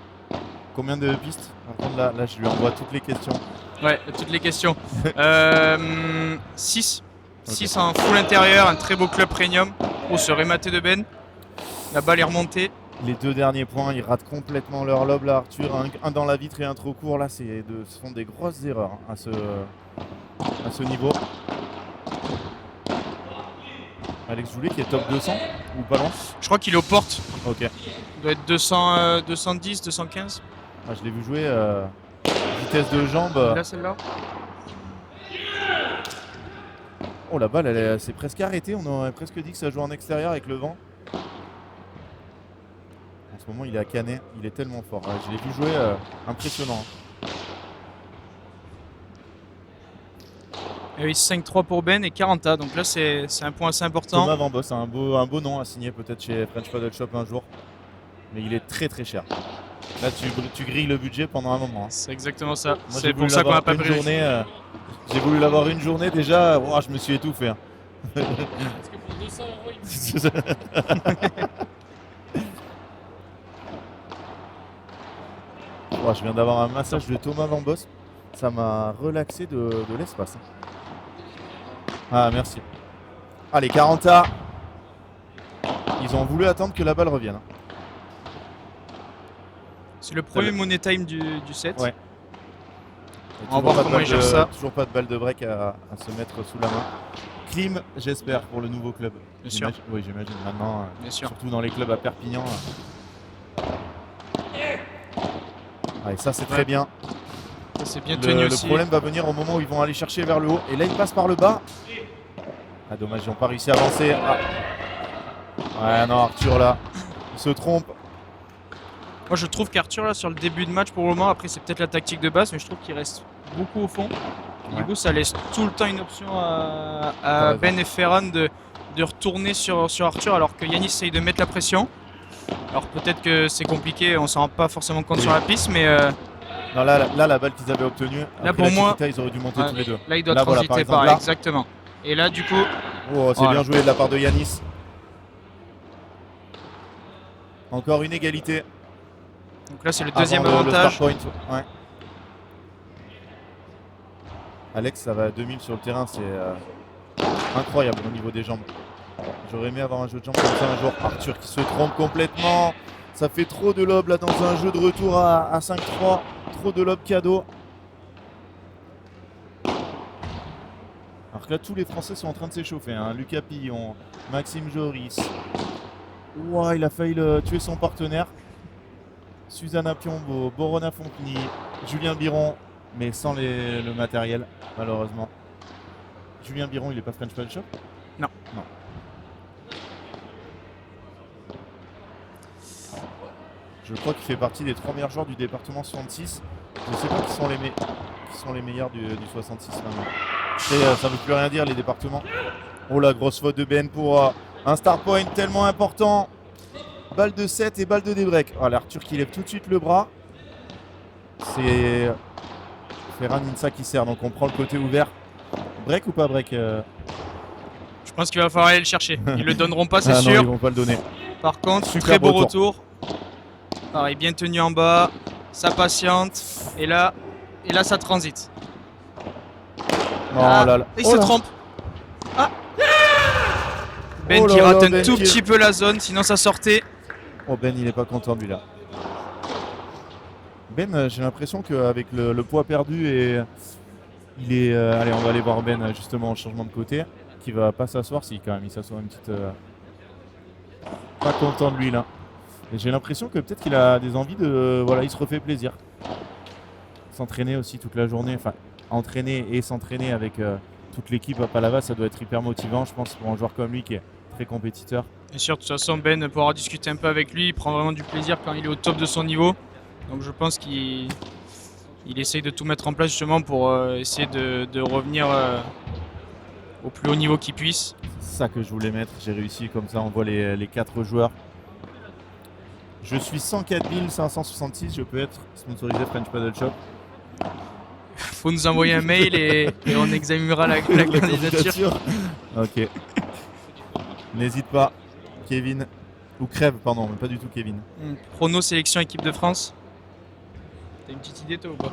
Combien de pistes? Par contre, là, je lui envoie toutes les questions. Ouais, toutes les questions. 6. 6 en full intérieur, un très beau club premium. Oh, ce rématé de Ben. La balle est remontée. Les 2 derniers points, ils ratent complètement leur lob là, Arthur. Un dans la vitre et un trop court. Là, ce sont des grosses erreurs hein, à ce niveau. Alex Joulet qui est top 200 ou pas loin? Je crois qu'il est aux portes. Ok. Il doit être 200, 210, 215. Ah, je l'ai vu jouer vitesse de jambe. Là, celle-là. Oh, la balle, c'est presque arrêté. On aurait presque dit que ça joue en extérieur avec le vent. En ce moment, il est à Canet. Il est tellement fort. Je l'ai vu jouer impressionnant. Et oui, 5-3 pour Ben et 40A. Donc là, c'est un point assez important. Thomas Van Boss, un beau nom à signer peut-être chez French Paddle Shop un jour. Mais il est très très cher. Là, tu grilles le budget pendant un moment. Hein. C'est exactement ça. Moi, C'est pour ça qu'on n'a pas pris. J'ai voulu l'avoir une journée déjà. Oh, je me suis étouffé. Hein. Parce que pour 200 €, il Oh, je viens d'avoir un massage de Thomas Van Boss. Ça m'a relaxé de l'espace. Ah, merci. Allez, 40A. Ils ont voulu attendre que la balle revienne. C'est le premier money time du set. Ouais. On va voir comment il gère ça. Toujours pas de balle de break à se mettre sous la main. Clim, j'espère, pour le nouveau club. Bien sûr. Oui, j'imagine maintenant. Bien sûr. Surtout dans les clubs à Perpignan. Allez, ça c'est très bien. Ça, c'est bien tenu aussi. Le problème va venir au moment où ils vont aller chercher vers le haut. Et là, ils passent par le bas. Ah, dommage, ils n'ont pas réussi à avancer. Ah. Ouais, non, Arthur là, il se trompe. Moi, je trouve qu'Arthur, là, sur le début de match, pour le moment, après, c'est peut-être la tactique de base, mais je trouve qu'il reste beaucoup au fond. Ouais. Du coup, ça laisse tout le temps une option à Ben et Ferran de retourner sur Arthur, alors que Yanis essaye de mettre la pression. Alors peut-être que c'est compliqué, on s'en rend pas forcément compte sur la piste, mais Non, là, la balle qu'ils avaient obtenue, là, après pour la moi, Chiquita, ils auraient dû monter tous les deux. là, il doit Là, voilà, transiter par exemple, là. exactement. Et là, du coup, Oh, c'est Voilà. bien joué de la part de Yanis. Encore une égalité. Donc là, c'est le deuxième avant le avantage. start point. Ouais. Alex, ça va à 2000 sur le terrain, c'est incroyable au niveau des jambes. J'aurais aimé avoir un jeu de jambes comme ça un jour. Arthur qui se trompe complètement. Ça fait trop de lobes là dans un jeu de retour à 5-3. Trop de lobes cadeaux. Alors que là, tous les Français sont en train de s'échauffer. Hein. Lucas Pillon, Maxime Joris. Ouah, il a failli tuer son partenaire. Susanna Piombo, Borona Fonteny, Julien Biron, mais sans le matériel, malheureusement. Julien Biron, il est pas French Paddle Shop? Non. Non. Je crois qu'il fait partie des 3 meilleurs joueurs du département 66. Je ne sais pas qui sont les meilleurs du 66 maintenant. Et, ça ne veut plus rien dire les départements. Oh la grosse faute de Ben pour un start point tellement important. Balle de 7 et balle de débreak. Oh, l'Arthur qui lève tout de suite le bras. C'est Ferran Insa qui sert, donc on prend le côté ouvert. Break ou pas break Je pense qu'il va falloir aller le chercher. Ils le donneront pas, c'est Ah non, sûr. ils vont pas le donner. Par contre, Super très beau retour. retour. Pareil, bien tenu en bas. Ça patiente. Et là ça transite. Oh là là. Il Oh se là. trompe. Ah. Ben Oh qui là rate là, un Ben tout qui- petit peu la zone, sinon ça sortait. Oh Ben il est pas content lui là. Ben j'ai l'impression qu'avec le poids perdu et il est allez on va aller voir Ben justement en changement de côté qui va pas s'asseoir si quand même il s'assoit une petite pas content de lui là. Et j'ai l'impression que peut-être qu'il a des envies de voilà il se refait plaisir. S'entraîner aussi toute la journée, enfin entraîner et s'entraîner avec toute l'équipe à Palavas, ça doit être hyper motivant je pense pour un joueur comme lui qui est très compétiteur. Bien sûr, de toute façon, Ben pourra discuter un peu avec lui. Il prend vraiment du plaisir quand il est au top de son niveau. Donc je pense qu'il essaye de tout mettre en place justement pour essayer de revenir au plus haut niveau qu'il puisse. C'est ça que je voulais mettre, j'ai réussi comme ça on voit les 4 joueurs. Je suis 104 566, je peux être sponsorisé French Paddle Shop. Faut nous envoyer un mail et on examinera la candidature. Ok. N'hésite pas, Kevin. Ou Crève, pardon, mais pas du tout Kevin. Prono sélection équipe de France. T'as une petite idée toi ou pas?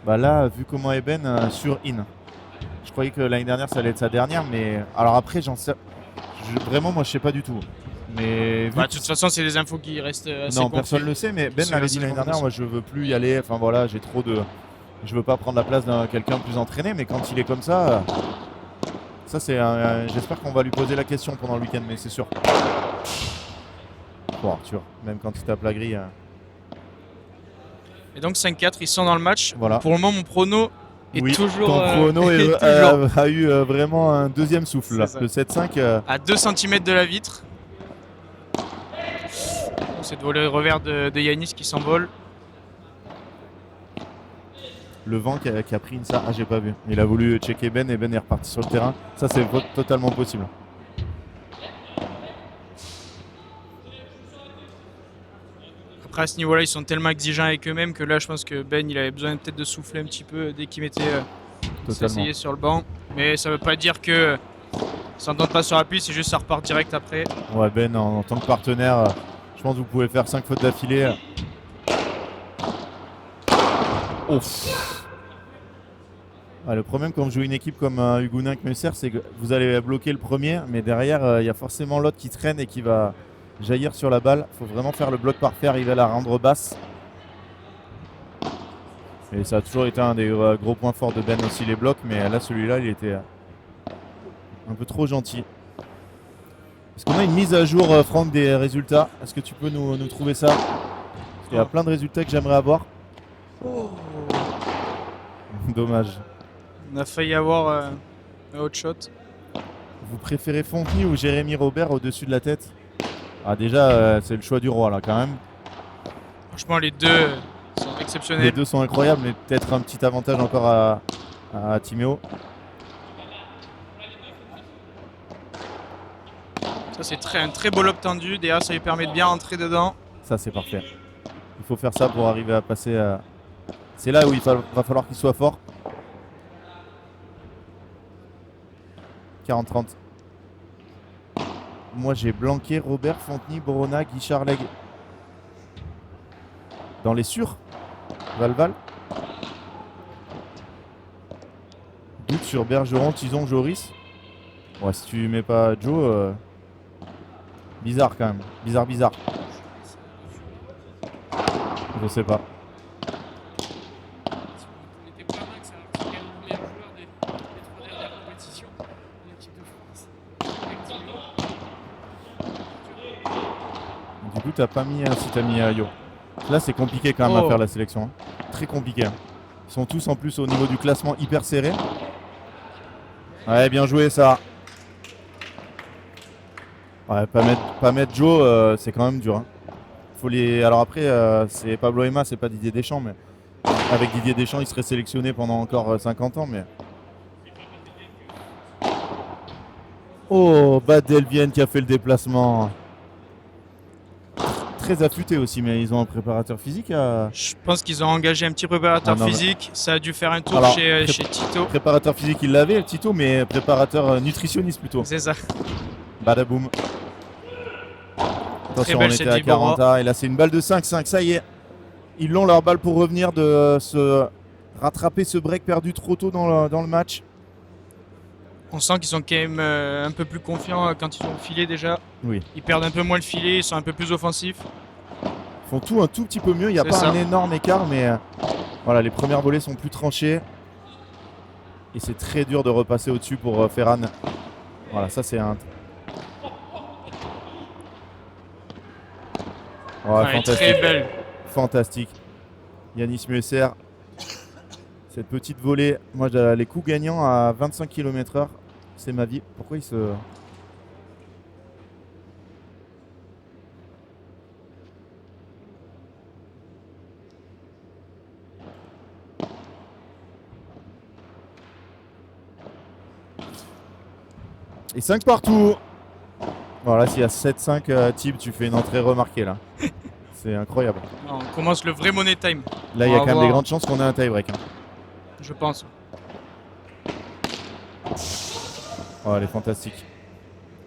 Bah là, vu comment est Ben sur In. Je croyais que l'année dernière ça allait être sa dernière, mais alors après j'en sais. Vraiment, moi je sais pas du tout. Mais vu Bah, de qu'il- toute façon, c'est des infos qui restent assez non, confises. personne ne le sait, mais Ben C'est l'avait assez dit l'année dernière. confidentiel. Moi je veux plus y aller. Enfin voilà, j'ai trop de. Je veux pas prendre la place d'un quelqu'un de plus entraîné, mais quand il est comme ça. Ça c'est j'espère qu'on va lui poser la question pendant le week-end, mais c'est sûr. Bon Arthur, même quand il tape la grille. Et donc 5-4, ils sont dans le match. Voilà. Pour le moment, mon prono est Oui, toujours, ton chrono est toujours a eu vraiment un deuxième souffle là. C'est ça. Le 7-5. à 2 cm de la vitre. C'est le revers de Yanis qui s'envole. Le vent qui a pris une ça. Ah, j'ai pas vu. Il a voulu checker Ben et Ben est reparti sur le terrain. Ça, c'est totalement possible. Après, à ce niveau-là, ils sont tellement exigeants avec eux-mêmes que là, je pense que Ben, il avait besoin peut-être de souffler un petit peu dès qu'il mettait Totalement. s'essayer sur le banc. Mais ça veut pas dire que ça ne tente pas sur la piste, c'est juste ça repart direct après. Ouais, Ben, en tant que partenaire, je pense que vous pouvez faire 5 fautes d'affilée. Ouf. Ah, le problème quand vous jouez une équipe comme Hugoninck-Messer, c'est que vous allez bloquer le premier, mais derrière, il y a forcément l'autre qui traîne et qui va jaillir sur la balle. Il faut vraiment faire le bloc parfait, arriver à la rendre basse. Et ça a toujours été un des gros points forts de Ben aussi, les blocs, mais là, celui-là, il était un peu trop gentil. Est-ce qu'on a une mise à jour, Franck, des résultats? Est-ce que tu peux nous trouver ça? Parce qu'il y a plein de résultats que j'aimerais avoir. Dommage. On a failli avoir un hot shot. Vous préférez Fonteny ou Jérémy Robert au-dessus de la tête? Ah déjà, c'est le choix du roi là quand même. Franchement, les deux sont Les exceptionnels. deux sont incroyables, mais peut-être un petit avantage encore à Timéo. Ça, c'est un très beau lob tendu. Derrière, ça lui permet de bien rentrer dedans. Ça c'est parfait. Il faut faire ça pour arriver à passer à... C'est là où il va falloir qu'il soit fort. 40-30. Moi j'ai Blanquet, Robert, Fonteny, Borona, Guichard, Leg. Dans les sûrs. Valval. Doute sur Bergeron, Tison, Joris. Ouais, si tu mets pas Joe, bizarre quand même. Bizarre. Je sais pas. Si vous mettez pas Max, alors que c'est quand même le meilleur joueur des 3 dernières compétitions de l'équipe de France. Du coup, t'as pas mis si t'as mis Yo. Là, c'est compliqué quand même à Oh. faire la sélection. Hein. Très compliqué. Hein. Ils sont tous en plus au niveau du classement hyper serré. Ouais, bien joué ça. Ouais, pas mettre Joe, c'est quand même dur. Hein. Faut les... Alors après, c'est Pablo Ema, c'est pas Didier Deschamps, mais avec Didier Deschamps, il serait sélectionné pendant encore 50 ans. Mais oh, Badelvienne qui a fait le déplacement. Très affûté aussi, mais ils ont un préparateur physique à... Je pense qu'ils ont engagé un petit préparateur Ah non, mais- physique. Ça a dû faire un tour Alors, chez Tito. Préparateur physique, il l'avait, Tito, mais préparateur nutritionniste plutôt. C'est ça. Badaboum. Attention, on belle était cette à Ibora. 40 et là c'est une balle de 5-5, ça y est. Ils l'ont leur balle pour revenir de se rattraper ce break perdu trop tôt dans le match. On sent qu'ils sont quand même un peu plus confiants quand ils ont le filet déjà. Oui. Ils perdent un peu moins le filet, ils sont un peu plus offensifs. Ils font tout un tout petit peu mieux, il n'y a C'est pas ça. un énorme écart, mais voilà, les premières volées sont plus tranchées. Et c'est très dur de repasser au-dessus pour Ferran. Voilà, ça c'est un... Ouais, Ouais, fantastique. très belle. Fantastique. Yanis Muesser. Cette petite volée. Moi, les coups gagnants à 25 km/h, c'est ma vie. Pourquoi il se... Et 5 partout. Voilà, s'il y a 7-5 types, tu fais une entrée remarquée là. C'est incroyable. On commence le vrai money time, Là, il y a On quand va même voir. des grandes chances qu'on ait un tie-break. Hein. je pense. Oh, elle est fantastique.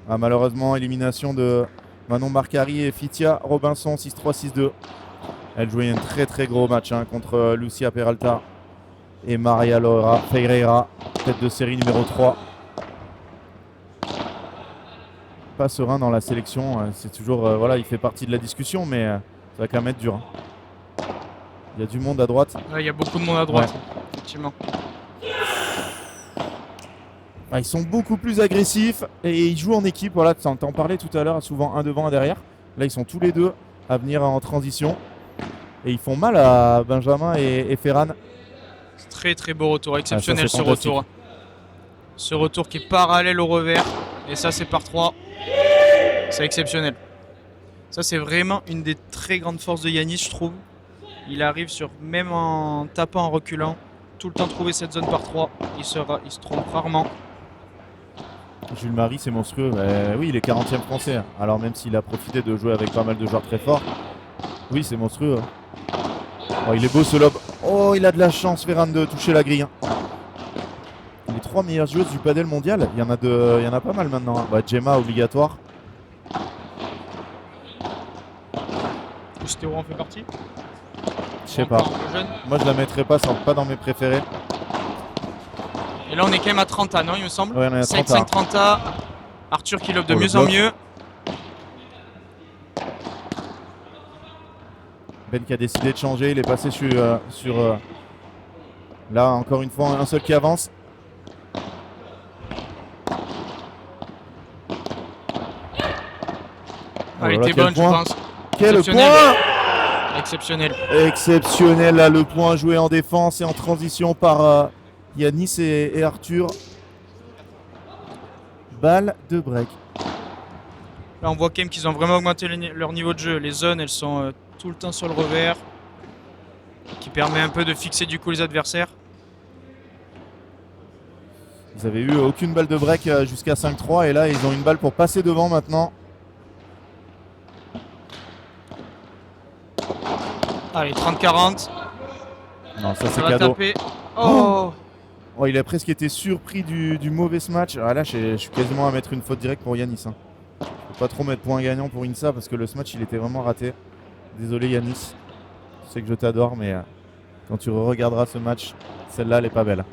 Ah, malheureusement, élimination de Manon Marcari et Fitia Robinson 6-3, 6-2. Elle jouait un très gros match hein, contre Lucia Peralta et Maria Laura Ferreira, tête de série numéro 3. Pas serein dans la sélection, c'est toujours voilà, il fait partie de la discussion, mais ça va quand même être dur. Hein. Il y a du monde à droite. Là, il y a beaucoup de monde à droite, effectivement. Ah, ils sont beaucoup plus agressifs et ils jouent en équipe. Voilà, t'en parlais tout à l'heure, souvent un devant, un derrière. Là, ils sont tous les deux à venir en transition et ils font mal à Benjamin et Ferran. Très beau retour, exceptionnel c'est ce fantastique. retour. Ce retour qui est parallèle au revers. Et ça, c'est par 3. C'est exceptionnel. Ça, c'est vraiment une des très grandes forces de Yanis, je trouve. Il arrive sur, même en tapant, en reculant, tout le temps trouver cette zone par 3. Il se trompe rarement. Jules Marie, c'est monstrueux. Oui, il est 40e français. Alors même s'il a profité de jouer avec pas mal de joueurs très forts, oui, c'est monstrueux. Oh, il est beau ce lob. Oh, il a de la chance, Ferran, de toucher la grille. Hein. Les 3 meilleures joueuses du padel mondial, il y en a pas mal maintenant. Hein. Bah, Gemma, obligatoire. Stéro en fait partie. Je sais pas. Encore un peu jeune. Moi, je la mettrais pas dans mes préférés. Et là, on est quand même à 30 ans, non, il me semble. Ouais, on est à 5-5 30 ans. Arthur qui lobe de Oh, le mieux en bloc. mieux. Ben qui a décidé de changer, il est passé sur là encore une fois un seul qui avance. Elle là, était quel bonne, je point. pense. Quel Exceptionnel. point Exceptionnel. exceptionnel là, le point joué en défense et en transition par Yanis et Arthur. Balle de break. Là, on voit quand même qu'ils ont vraiment augmenté leur niveau de jeu. Les zones, elles sont tout le temps sur le revers, qui permet un peu de fixer du coup les adversaires. Ils avaient eu aucune balle de break jusqu'à 5-3 et là ils ont une balle pour passer devant maintenant. Allez, 30-40. Non, ça c'est Ça va cadeau. taper. Oh, Oh, il a presque été surpris du mauvais match. Ah, là je suis quasiment à mettre une faute directe pour Yanis. Hein. Je peux pas trop mettre point gagnant pour Insa parce que le match il était vraiment raté. Désolé Yanis. Tu sais que je t'adore, mais quand tu regarderas ce match, celle-là, elle est pas belle.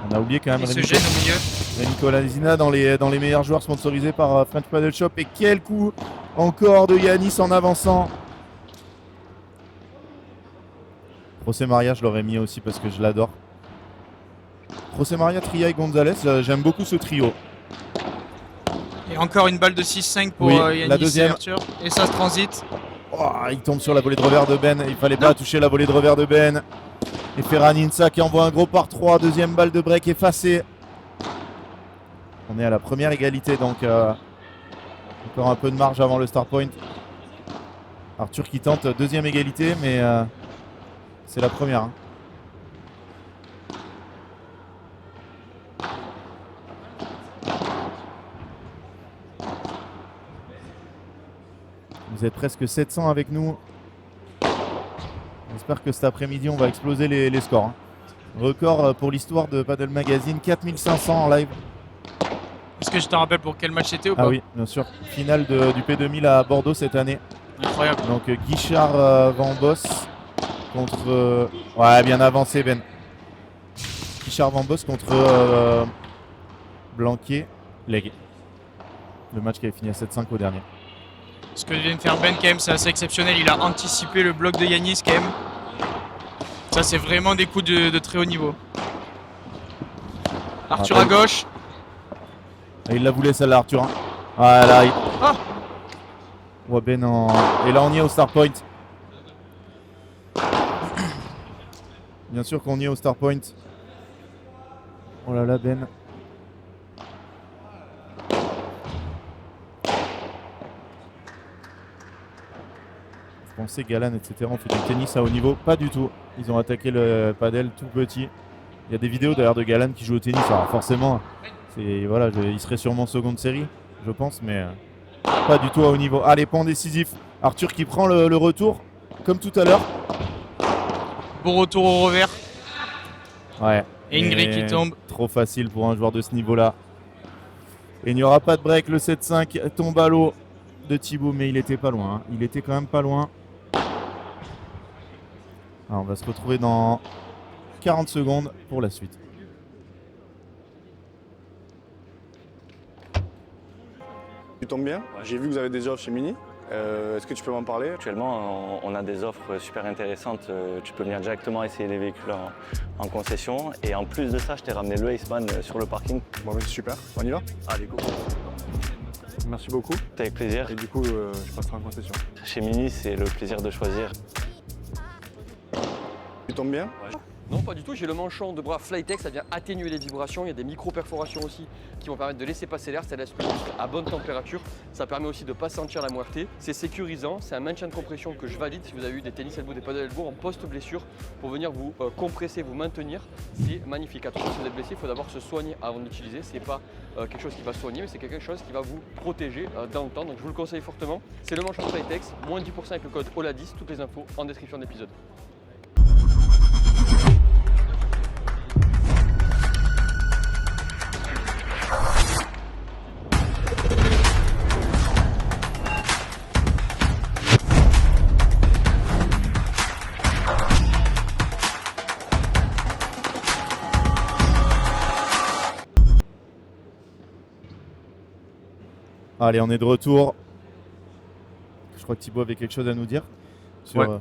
On a oublié quand même Il se gêne au milieu. Nicolas Zina dans les meilleurs joueurs sponsorisés par French Paddle Shop. Et quel coup encore de Yanis en avançant. José Maria, je l'aurais mis aussi parce que je l'adore. José Maria, Tria et Gonzalez, j'aime beaucoup ce trio. Et encore une balle de 6-5 pour Oui, Yanis la deuxième. et Arthur. Et ça se transite. Oh, il tombe sur la volée de revers de Ben. Il fallait pas toucher la volée de revers de Ben. Et Ferran Insa qui envoie un gros par 3. Deuxième balle de break effacée. On est à la première égalité, donc encore un peu de marge avant le start point. Arthur qui tente deuxième égalité, mais c'est la première. Hein. Vous êtes presque 700 avec nous. J'espère que cet après-midi, on va exploser les scores. Hein. Record pour l'histoire de Paddle Magazine, 4500 en live. Est-ce que je te rappelle pour quel match c'était ou pas? Ah oui, bien sûr. Finale du P2000 à Bordeaux cette année. Incroyable. Donc Guichard Van Boss contre... ouais, bien avancé Ben. Guichard Van Boss contre Blanquier Leg. Le match qui avait fini à 7-5 au dernier. Ce que vient de faire Ben quand même, c'est assez exceptionnel. Il a anticipé le bloc de Yanis quand même. Ça c'est vraiment des coups de très haut niveau. Arthur à gauche. Et il la voulait celle-là Arthur. Hein. Voilà. Ah Ouais, Ben en... Et là on y est au start point. Bien sûr qu'on y est au start point. Oh là là Ben. Je pensais Galan, etc. On fait du tennis à haut niveau. Pas du tout. Ils ont attaqué le padel tout petit. Il y a des vidéos d'ailleurs de Galan qui joue au tennis. Alors forcément, voilà, il serait sûrement seconde série, je pense, mais pas du tout à haut niveau. Allez, point décisif. Arthur qui prend le retour, comme tout à l'heure. Bon retour au revers. Ouais. Et Ingrid qui tombe. Trop facile pour un joueur de ce niveau-là. Et il n'y aura pas de break. Le 7-5 tombe à l'eau de Thibaut, mais il était pas loin. Hein. Il était quand même pas loin. Alors, on va se retrouver dans 40 secondes pour la suite. Tu tombes bien. J'ai vu que vous avez des offres chez Mini. Est-ce que tu peux m'en parler? Actuellement, on a des offres super intéressantes. Tu peux venir directement essayer les véhicules en concession. Et en plus de ça, je t'ai ramené le Aceman sur le parking. Bon, mais c'est super. On y va? Allez, go. Merci beaucoup. Avec plaisir. Et du coup, je passerai en concession. Chez Mini, c'est le plaisir de choisir. Tu tombes bien? Non, pas du tout. J'ai le manchon de bras Flytex, ça vient atténuer les vibrations. Il y a des micro-perforations aussi qui vont permettre de laisser passer l'air. Ça laisse le disque à bonne température. Ça permet aussi de ne pas sentir la moilleté. C'est sécurisant. C'est un maintien de compression que je valide si vous avez eu des tennis elbow, des paddle elbow en post-blessure pour venir vous compresser, vous maintenir. C'est magnifique. Attention, si vous êtes blessé, il faut d'abord se soigner avant d'utiliser. Ce n'est pas quelque chose qui va soigner, mais c'est quelque chose qui va vous protéger dans le temps. Donc je vous le conseille fortement. C'est le manchon Flytex, moins 10% avec le code OLA10. Toutes les infos en description de l'épisode. Allez, on est de retour. Je crois que Thibaut avait quelque chose à nous dire. Sur, Ouais.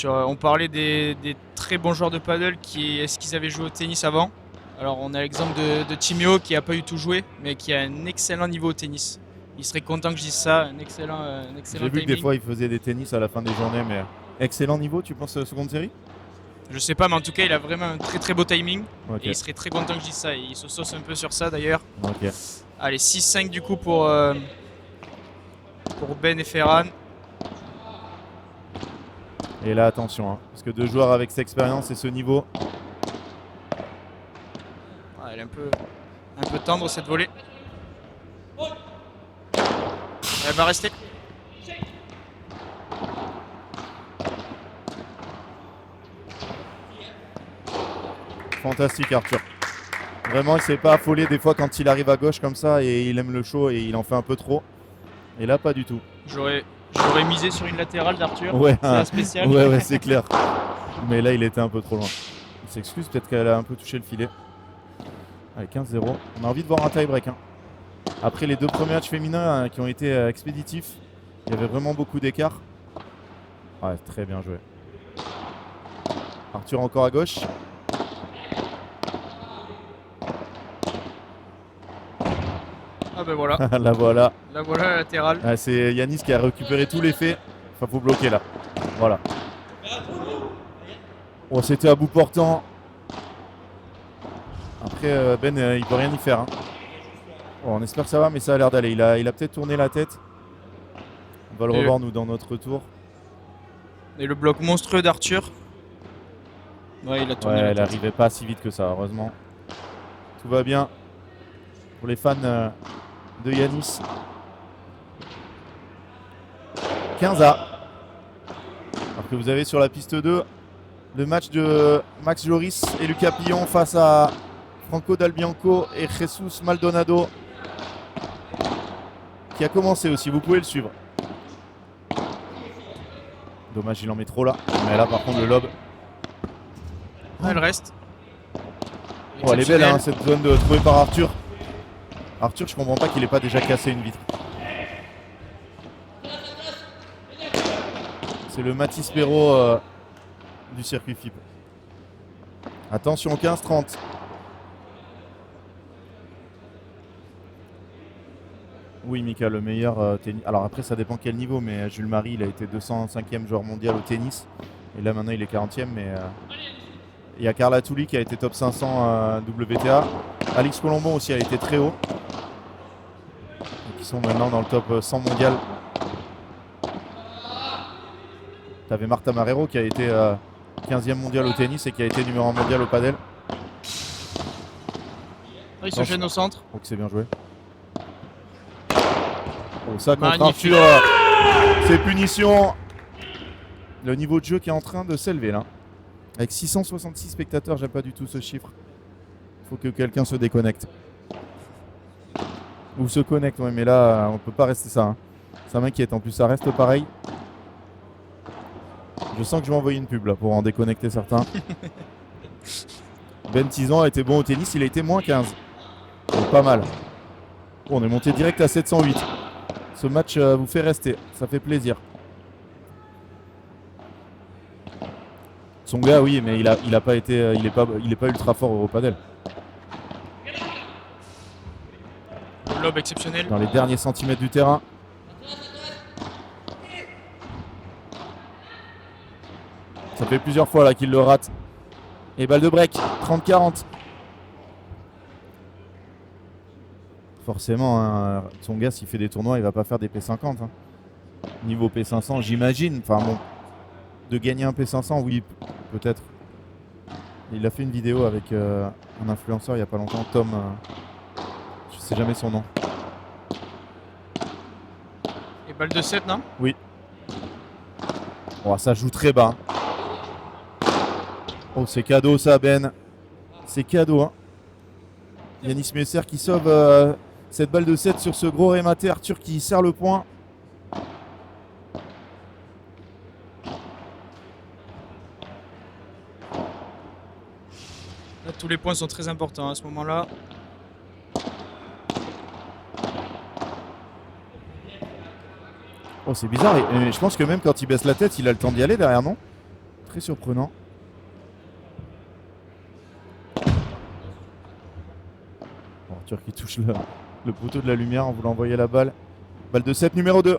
On parlait des très bons joueurs de paddle est-ce qu'ils avaient joué au tennis avant. Alors on a l'exemple de Timio qui n'a pas du tout joué, mais qui a un excellent niveau au tennis. Il serait content que je dise ça, un excellent J'ai vu que timing. des fois il faisait des tennis à la fin des journées, mais excellent niveau, tu penses seconde série? Je sais pas, mais en tout cas il a vraiment un très très beau timing. Ok. Et il serait très content que je dise ça. Et il se sauce un peu sur ça d'ailleurs. Ok. Allez, 6-5 du coup pour Ben et Ferran. Et là, attention, hein, parce que deux joueurs avec cette expérience et ce niveau. Ah, elle est un peu tendre cette volée. Elle va rester. Fantastique Arthur. Vraiment, il s'est pas affolé des fois quand il arrive à gauche comme ça et il aime le show et il en fait un peu trop. Et là, pas du tout. J'aurais misé sur une latérale d'Arthur. Ouais, C'est un spécial. ouais, c'est clair. Mais là, il était un peu trop loin. Il s'excuse, peut-être qu'elle a un peu touché le filet. Allez, 15-0. On a envie de voir un tie-break. Hein. Après les 2 premiers matchs féminins qui ont été expéditifs, il y avait vraiment beaucoup d'écart. Ouais, très bien joué. Arthur encore à gauche. Ah ben voilà. La voilà. La voilà la latérale. Ah, c'est Yanis qui a récupéré tous les faits. Enfin, faut bloquer là. Voilà. Oh, c'était à bout portant. Après, Ben, il peut rien y faire. Hein. Bon, on espère que ça va, mais ça a l'air d'aller. Il a peut-être tourné la tête. On va le revoir, nous, dans notre tour. Et le bloc monstrueux d'Arthur. Ouais, il a tourné Ouais, la elle tête. n'arrivait pas si vite que ça, heureusement. Tout va bien pour les fans de Yanis. 15-. Alors que vous avez sur la piste 2 le match de Max Joris et Lucas Pillon face à Franco Dalbianco et Jesus Maldonado qui a commencé aussi, vous pouvez le suivre. Dommage, il en met trop là. Mais là par contre le lob. Ah, elle reste. Oh, elle est belle hein, cette zone trouvée par Arthur. Arthur, je comprends pas qu'il ait pas déjà cassé une vitre. C'est le Mathis Perrault du circuit FIP. Attention, 15-30. Oui, Mika, le meilleur tennis. Alors après, ça dépend quel niveau, mais Jules Marie, il a été 205e joueur mondial au tennis. Et là, maintenant, il est 40e. Mais il y a Carla Touli qui a été top 500 WTA. Alix Colombon aussi a été très haut. Qui sont maintenant dans le top 100 mondial. Tu avais Marta Marrero qui a été 15e mondial au tennis et qui a été numéro 1 mondial au padel. Ah, il se gêne au centre. Donc c'est bien joué. Oh, ça contre Magnifique. Arthur, c'est punition. Le niveau de jeu qui est en train de s'élever là. Avec 666 spectateurs, j'aime pas du tout ce chiffre. Il faut que quelqu'un se déconnecte. Ou se connecte, ouais, mais là, on peut pas rester ça. Hein. Ça m'inquiète, en plus ça reste pareil. Je sens que je vais envoyer une pub là pour en déconnecter certains. Ben Tizan a été bon au tennis, il a été moins 15. Donc pas mal. Oh, on est monté direct à 708. Ce match vous fait rester, ça fait plaisir. Tsonga, oui, mais il a pas été, il est pas ultra fort au padel. Lob exceptionnel. Dans les derniers centimètres du terrain. Ça fait plusieurs fois là qu'il le rate. Et balle de break, 30-40. Forcément, hein, Tsonga, s'il fait des tournois, il va pas faire des P50. Hein. Niveau P500, j'imagine. Enfin bon, de gagner un P500, oui, peut-être. Il a fait une vidéo avec un influenceur il y a pas longtemps, Tom. Je sais jamais son nom. Et balle de 7, non? Oui. Oh, ça joue très bas. Oh, c'est cadeau ça, Ben. C'est cadeau. Hein. Yanis Messer qui sauve cette balle de 7 sur ce gros rématé. Arthur qui serre le point. Là, tous les points sont très importants à ce moment-là. Oh, c'est bizarre. Et je pense que même quand il baisse la tête, il a le temps d'y aller derrière, non? Très surprenant. Oh, Arthur qui touche le poteau de la lumière en voulant envoyer la balle. Balle de 7, numéro 2.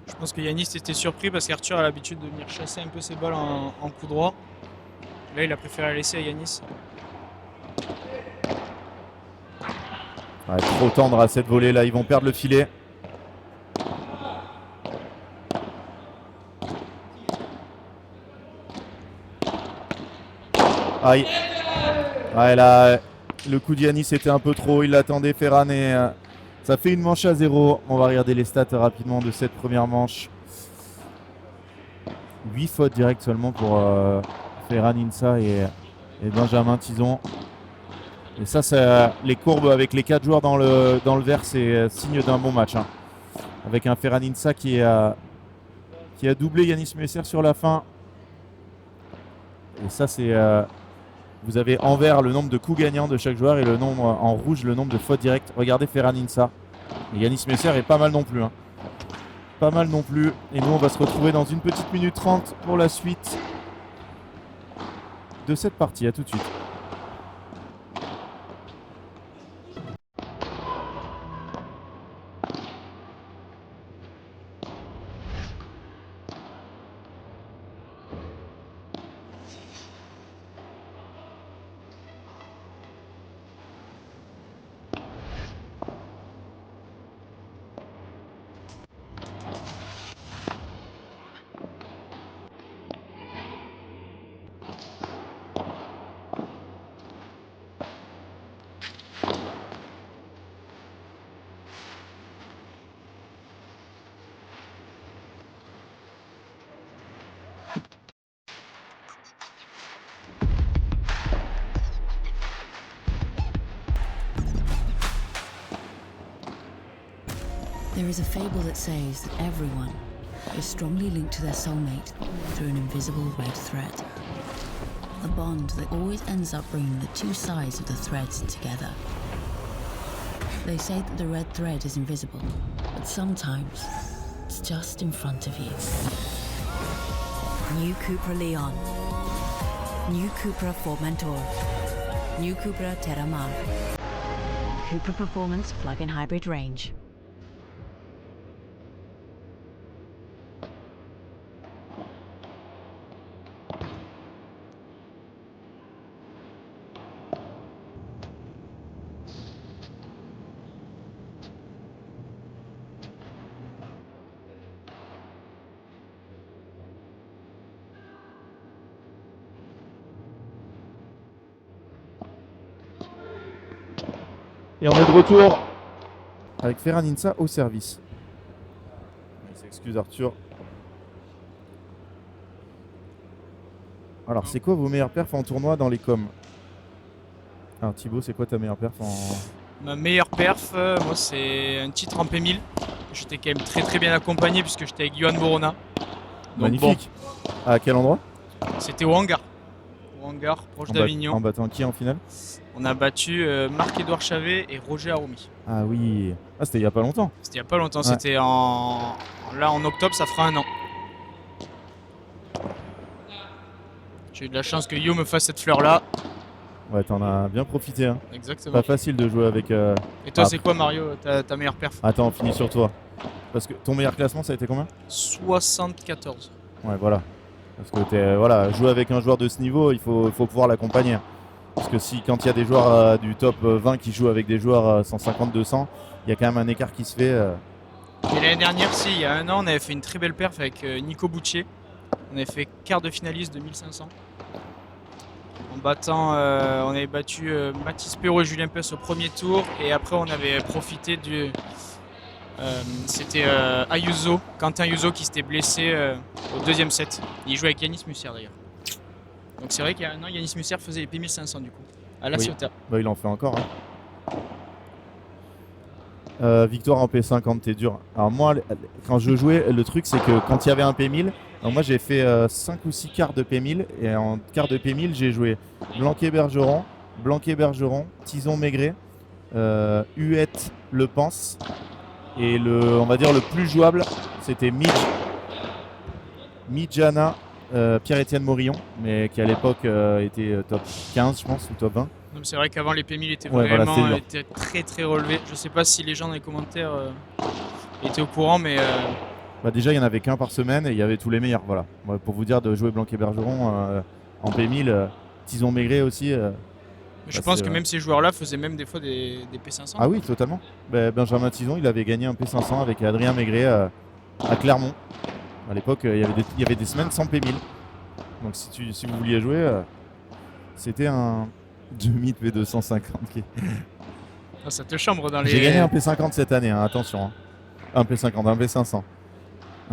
Je pense que Yanis était surpris parce qu'Arthur a l'habitude de venir chasser un peu ses balles en coup droit. Là, il a préféré la laisser à Yanis. Ouais, trop tendre à cette volée là, ils vont perdre le filet. Aïe. Ouais, là, le coup d'Yanis était un peu trop, il l'attendait Ferran et ça fait une manche à 0. On va regarder les stats rapidement de cette première manche. 8 fautes directes seulement pour Ferran Insa et Benjamin Tizon. Et ça, les courbes avec les 4 joueurs dans le vert, c'est signe d'un bon match. Hein. avec un Ferran Insa qui a doublé Yanis Messer sur la fin. Et ça, c'est... vous avez en vert le nombre de coups gagnants de chaque joueur et le nombre en rouge le nombre de fautes directes. Regardez Ferran Insa. Et Yanis Messer est pas mal non plus. Hein. Pas mal non plus. Et nous, on va se retrouver dans 1 petite minute 30 pour la suite de cette partie. À tout de suite. There is a fable that says that everyone is strongly linked to their soulmate through an invisible red thread. A bond that always ends up bringing the two sides of the threads together. They say that the red thread is invisible, but sometimes it's just in front of you. New Cupra Leon. New Cupra Formentor. New Cupra Terramar. Cupra Performance Plug-in Hybrid Range. Et on est de retour avec Ferran Insa au service. Il s'excuse Arthur. Alors c'est quoi vos meilleurs perfs en tournoi dans les coms? Alors Thibaut, c'est quoi ta meilleure perf en... Ma meilleure perf, moi c'est un titre en P1000. J'étais quand même très bien accompagné puisque j'étais avec Johan Borona. Donc Magnifique. Bon, à quel endroit? C'était au hangar. Au hangar, proche d'Avignon. En battant qui en finale? On a battu Marc-Édouard Chavet et Roger Aroumi. Ah oui. Ah, c'était il y a pas longtemps. C'était il y a pas longtemps, Ouais. c'était là en octobre, ça fera 1 an. J'ai eu de la chance que Yo me fasse cette fleur là. Ouais, t'en as bien profité. Hein. Exactement. Pas facile de jouer avec... Et toi, c'est quoi Mario, ta meilleure perf? Attends, on finit sur toi. Parce que ton meilleur classement, ça a été combien? 74. Ouais, voilà. Parce que voilà, jouer avec un joueur de ce niveau, il faut pouvoir l'accompagner. Parce que quand il y a des joueurs du top 20 qui jouent avec des joueurs 150-200, il y a quand même un écart qui se fait. Et l'année dernière, il y a 1 an, on avait fait une très belle perf avec Nico Boucher. On avait fait quart de finaliste de 1500. En battant, on avait battu Mathis Perrault et Julien Pess au premier tour. Et après, on avait profité du... c'était Ayuso, Quentin Ayuso qui s'était blessé au 2e set. Il jouait avec Yanis Musser d'ailleurs. Donc c'est vrai qu'il y a 1 an, Yanis Musser faisait les P1500 du coup, à La Ciotat. Bah, il en fait encore. Hein. Victoire en P50, t'es dur. Alors moi, quand je jouais, le truc c'est que quand il y avait un P1000, alors moi j'ai fait 5 ou 6 quarts de P1000. Et en quart de P1000, j'ai joué Blanquet-Bergeron, Tison-Maigret, Huette, Le Pense. Et on va dire le plus jouable, c'était Midjana, Pierre-Étienne Morillon, mais qui à l'époque était top 15, je pense, ou top 20. C'est vrai qu'avant les P1000 étaient Ouais, vraiment voilà, étaient très relevés. Je sais pas si les gens dans les commentaires étaient au courant, mais Bah déjà, il n'y en avait qu'un par semaine et il y avait tous les meilleurs. Voilà. Ouais, pour vous dire, de jouer Blanquet-Bergeron en P1000, Tison-Maigret aussi. je pense que même ces joueurs-là faisaient même des fois des P500. Ah oui, totalement. Bah, Benjamin Tison, il avait gagné un P500 avec Adrien Maigret à Clermont. À l'époque, il y avait des semaines sans P1000. Donc si vous vouliez jouer, c'était un demi de P250. Ah, ça te chambre dans les... J'ai gagné un P50 cette année, hein, attention. Hein. Un P50, un P500.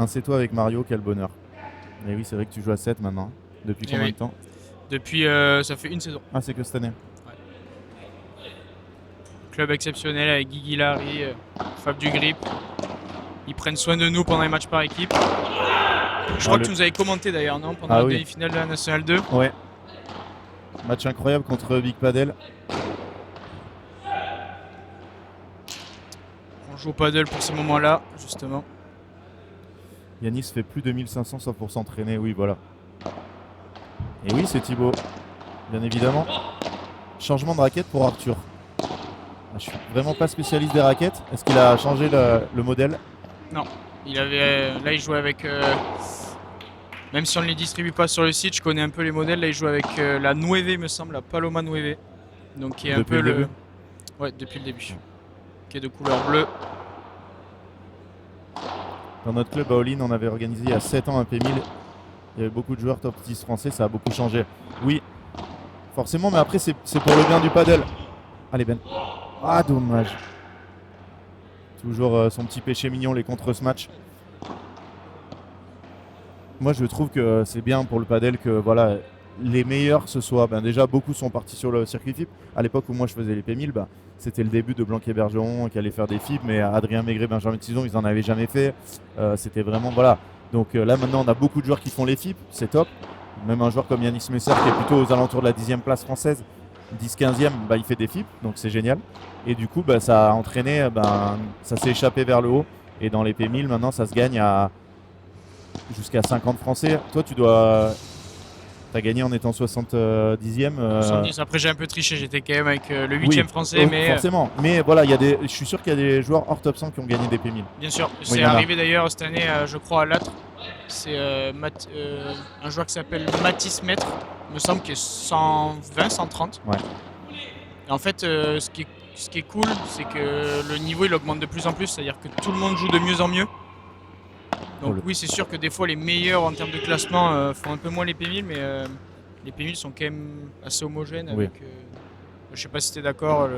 C'est toi avec Mario, quel bonheur. Et oui, c'est vrai que tu joues à 7 maintenant. Depuis combien de temps? Depuis, ça fait 1 saison. Ah, c'est que cette année. Club exceptionnel avec Guy Guillary, Fab Dugrip. Ils prennent soin de nous pendant les matchs par équipe. Je crois que tu nous avais commenté d'ailleurs, non? Pendant la demi-finale de la Nationale 2. Ouais. Match incroyable contre Big Padel. On joue au paddle pour ces moments-là, justement. Yanis fait plus de 1500 sauf pour s'entraîner, oui voilà. Et oui c'est Thibaut, bien évidemment. Changement de raquette pour Arthur. Je suis vraiment pas spécialiste des raquettes. Est-ce qu'il a changé le modèle? Non, là il jouait avec... même si on ne les distribue pas sur le site, je connais un peu les modèles. Là il joue avec la Nueve, me semble, la Paloma Nueve. Donc qui est Depuis un peu le début. Ouais, depuis le début. Qui est de couleur bleue. Dans notre club à All-in, on avait organisé il y a 7 ans un P1000. Il y avait beaucoup de joueurs top 10 français, ça a beaucoup changé. Oui, forcément, mais après c'est pour le bien du paddle. Allez Ben. Ah dommage. Toujours son petit péché mignon, les contre ce match. Moi je trouve que c'est bien pour le paddle que voilà, les meilleurs ce soit. Ben, déjà beaucoup sont partis sur le circuit FIP. À l'époque où moi je faisais les P1000, ben, c'était le début de Blanquet-Bergeron qui allait faire des FIP, mais Adrien Maigret, Benjamin Tison, ils n'en avaient jamais fait. C'était vraiment voilà. Donc là maintenant on a beaucoup de joueurs qui font les FIP, c'est top. Même un joueur comme Yanis Messer qui est plutôt aux alentours de la 10e place française, 10-15e, bah, il fait des FIP, donc c'est génial. Et du coup bah, ça a entraîné, ça s'est échappé vers le haut. Et dans les P1000 maintenant ça se gagne à jusqu'à 50 français. Toi tu dois... T'as gagné en étant 70e. 70. Après j'ai un peu triché, j'étais quand même avec le 8e français. Mais forcément, mais voilà, je suis sûr qu'il y a des joueurs hors top 100 qui ont gagné des P1000. Bien sûr, c'est arrivé d'ailleurs cette année, je crois, à Latre. C'est un joueur qui s'appelle Mathis Maître, il me semble qu'il est 120, 130. Ouais. Et en fait, ce qui est cool, c'est que le niveau il augmente de plus en plus, c'est-à-dire que tout le monde joue de mieux en mieux. Donc oui, c'est sûr que des fois les meilleurs en termes de classement font un peu moins les P1000, mais les P1000 sont quand même assez homogènes. Oui. Avec, je sais pas si tu es d'accord,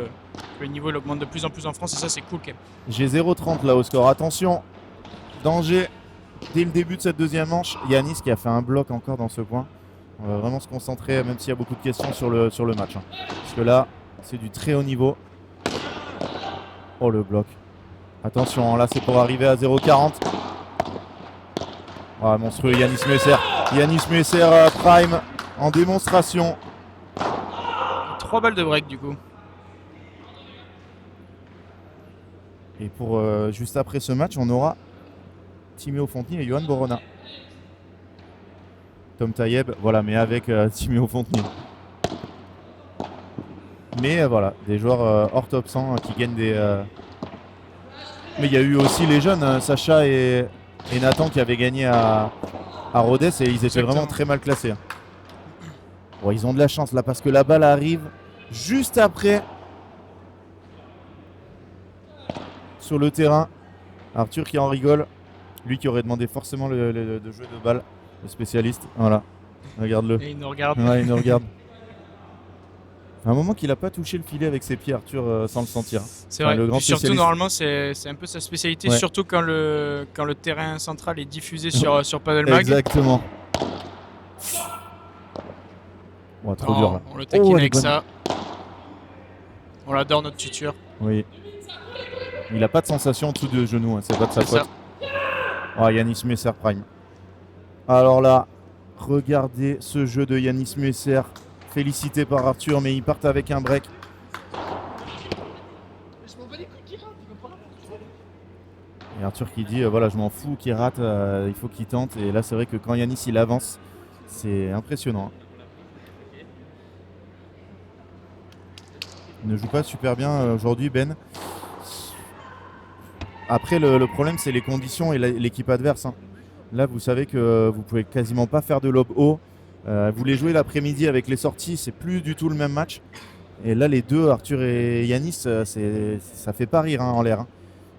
le niveau il augmente de plus en plus en France et ça c'est cool quand même. J'ai 0,30 là au score. Attention, danger dès le début de cette deuxième manche. Yanis qui a fait un bloc encore dans ce point. On va vraiment se concentrer, même s'il y a beaucoup de questions sur le match. Hein. Parce que là, c'est du très haut niveau. Oh le bloc. Attention, là c'est pour arriver à 0,40. Ah, monstrueux Yanis Muesser. Yanis Muesser prime en démonstration. 3 balles de break du coup. Et pour juste après ce match, on aura Timéo Fontenay et Johan Borona. Tom Tayeb, voilà, mais avec Timéo Fontenay. Mais voilà, des joueurs hors top 100 qui gagnent des... Mais il y a eu aussi les jeunes, Sacha et Nathan qui avaient gagné à Rodez et ils étaient vraiment très mal classés. Bon, ils ont de la chance là parce que la balle arrive juste après sur le terrain. Arthur qui en rigole, lui qui aurait demandé forcément de jouer de balle, le spécialiste. Voilà, regarde-le. Et il nous regarde. Ouais, il nous regarde. À un moment qu'il n'a pas touché le filet avec ses pieds, Arthur, sans le sentir. C'est vrai, le grand surtout normalement c'est un peu sa spécialité, ouais. Surtout quand le terrain central est diffusé sur Paddle Mag. Exactement. Oh, trop dur là. On le taquine avec ça. On adore notre tuteur. Oui. Il n'a pas de sensation en dessous de genou, hein. C'est pas de sa faute. Oh, Yanis Muesser prime. Alors là, regardez ce jeu de Yanis Muesser. Félicité par Arthur, mais ils partent avec un break. Et Arthur qui dit voilà, je m'en fous qu'il rate, il faut qu'il tente. Et là, c'est vrai que quand Yanis il avance, c'est impressionnant. Il ne joue pas super bien aujourd'hui, Ben. Après, le problème, c'est les conditions et l'équipe adverse. Hein. Là, vous savez que vous pouvez quasiment pas faire de lob haut. Vous les jouez l'après-midi avec les sorties, c'est plus du tout le même match. Et là, les deux, Arthur et Yanis, ça fait pas rire en l'air. Hein.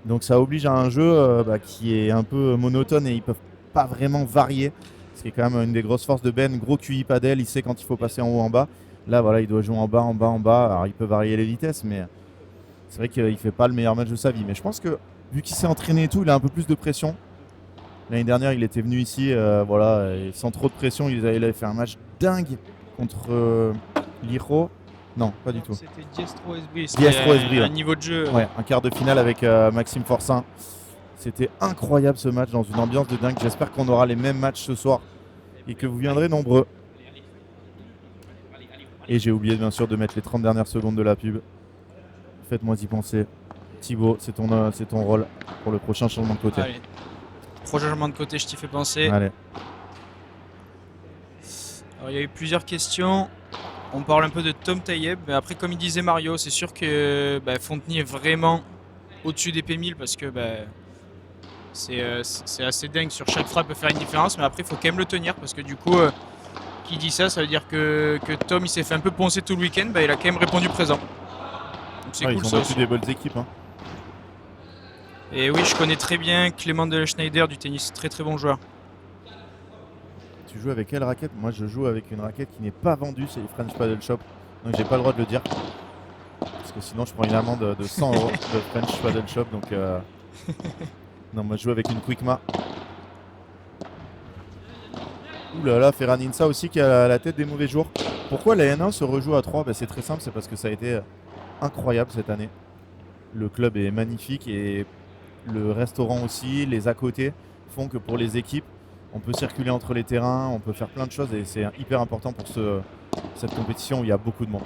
Donc ça oblige à un jeu qui est un peu monotone et ils peuvent pas vraiment varier. Ce qui est quand même une des grosses forces de Ben. Gros QI padel, il sait quand il faut passer en haut, en bas. Là, voilà, il doit jouer en bas, en bas, en bas. Alors il peut varier les vitesses, mais c'est vrai qu'il fait pas le meilleur match de sa vie. Mais je pense que vu qu'il s'est entraîné et tout, il a un peu plus de pression. L'année dernière, il était venu ici, voilà, et sans trop de pression. Il avait fait un match dingue contre Liro. Non, pas du tout. C'était Diestro SB. Diestro SB, un niveau de jeu. Ouais, un quart de finale avec Maxime Forcin. C'était incroyable ce match dans une ambiance de dingue. J'espère qu'on aura les mêmes matchs ce soir et que vous viendrez nombreux. Et j'ai oublié bien sûr de mettre les 30 dernières secondes de la pub. Faites-moi y penser. Thibaut, c'est ton rôle pour le prochain changement de côté. Allez. Prochain changement de côté, je t'y fais penser. Allez. Alors, il y a eu plusieurs questions. On parle un peu de Tom Tayeb, mais après, comme il disait Mario, c'est sûr que Fontenay est vraiment au-dessus des P1000 parce que c'est assez dingue. Sur chaque frappe, il peut faire une différence, mais après, il faut quand même le tenir parce que du coup, qui dit ça, ça veut dire que Tom il s'est fait un peu poncer tout le week-end, il a quand même répondu présent. Donc c'est cool, ils ont ça battu aussi. des bonnes équipes. Hein. Et oui, je connais très bien Clément de Schneider du tennis, très très bon joueur. Tu joues avec quelle raquette? Moi je joue avec une raquette qui n'est pas vendue, c'est les French Paddle Shop. Donc j'ai pas le droit de le dire. Parce que sinon je prends une amende de 100 € de French Paddle Shop. Donc non, moi je joue avec une Quickma. Ouh là là, Ferran Insa aussi qui a la tête des mauvais jours. Pourquoi la N1 se rejoue à 3? C'est très simple, c'est parce que ça a été incroyable cette année. Le club est magnifique et le restaurant aussi, les à côté font que pour les équipes, on peut circuler entre les terrains, on peut faire plein de choses et c'est hyper important pour cette compétition où il y a beaucoup de monde.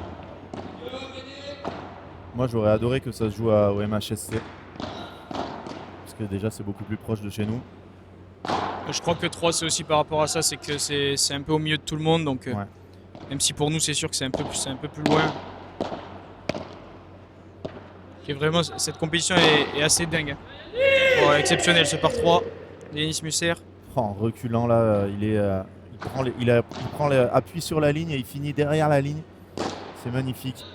Moi j'aurais adoré que ça se joue au MHSC parce que déjà c'est beaucoup plus proche de chez nous. Je crois que 3 c'est aussi par rapport à ça, c'est que c'est un peu au milieu de tout le monde, donc Ouais. même si pour nous c'est sûr que c'est un peu plus loin. Et vraiment cette compétition est assez dingue. Bon, exceptionnel ce par 3, Denis Musser. En reculant là, il prend appui sur la ligne et il finit derrière la ligne. C'est magnifique.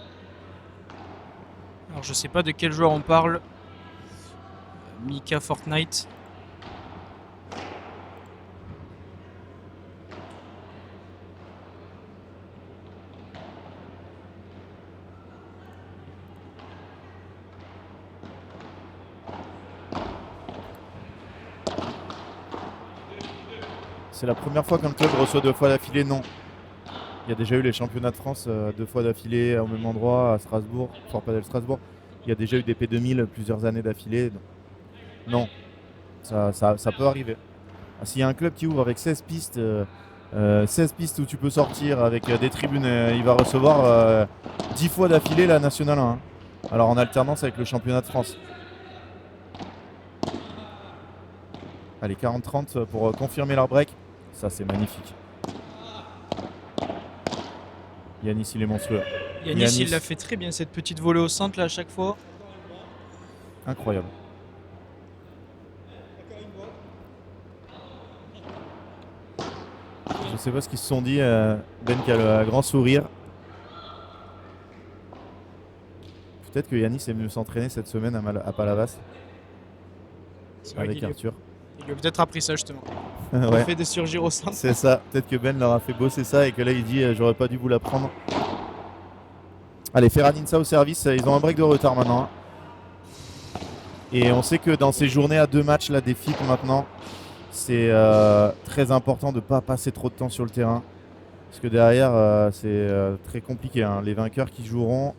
Alors je sais pas de quel joueur on parle. Mika Fortnite. C'est la première fois qu'un club reçoit 2 fois d'affilée? Non. Il y a déjà eu les championnats de France 2 fois d'affilée au même endroit, à Strasbourg, Fort Padel Strasbourg. Il y a déjà eu des P2000 plusieurs années d'affilée. Non, ça peut arriver. S'il y a un club qui ouvre avec 16 pistes, 16 pistes où tu peux sortir avec des tribunes, il va recevoir 10 fois d'affilée la Nationale 1. Hein. Alors en alternance avec le championnat de France. Allez, 40-30 pour confirmer leur break. Ça, c'est magnifique. Yanis, il est monstrueux. Yanis, il l'a fait très bien, cette petite volée au centre là à chaque fois. Incroyable. Je sais pas ce qu'ils se sont dit. Ben qui a le grand sourire. Peut-être que Yanis est venu s'entraîner cette semaine à Palavas. Avec Arthur. Il a peut-être appris ça justement. Ouais. Il fait des surgir au centre. C'est ça. Peut-être que Ben leur a fait bosser ça et que là il dit j'aurais pas dû vous l'apprendre. Allez, Ferran Insa au service. Ils ont un break de retard maintenant. Et on sait que dans ces journées à 2 matchs là, des FIP maintenant, c'est très important de ne pas passer trop de temps sur le terrain. Parce que derrière, c'est très compliqué. Hein. Les vainqueurs qui joueront,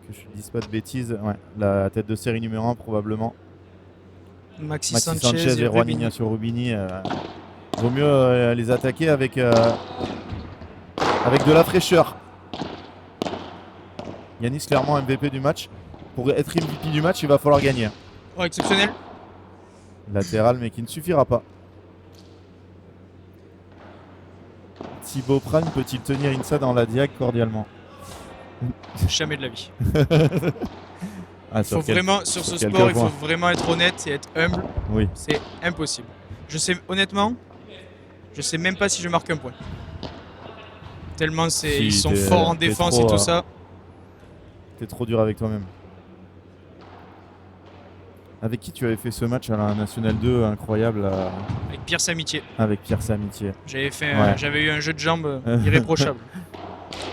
que je ne dise pas de bêtises, ouais, la tête de série numéro 1 probablement. Maxi Sanchez et Juan Ignacio Rubini. Vaut mieux les attaquer avec de la fraîcheur. Yanis clairement MVP du match. Pour être MVP du match, il va falloir gagner. Oh, exceptionnel. Latéral, mais qui ne suffira pas. Thibaut Prane peut-il tenir Insa dans la diag cordialement? Jamais de la vie. Sur ce sport, il faut vraiment être honnête et être humble. Oui. C'est impossible. Honnêtement, je sais même pas si je marque un point. Tellement ils sont forts en défense et tout ça. T'es trop dur avec toi-même. Avec qui tu avais fait ce match à la National 2 incroyable Avec Pierre Samitier. Avec Pierre Samitier. J'avais eu un jeu de jambes irréprochable.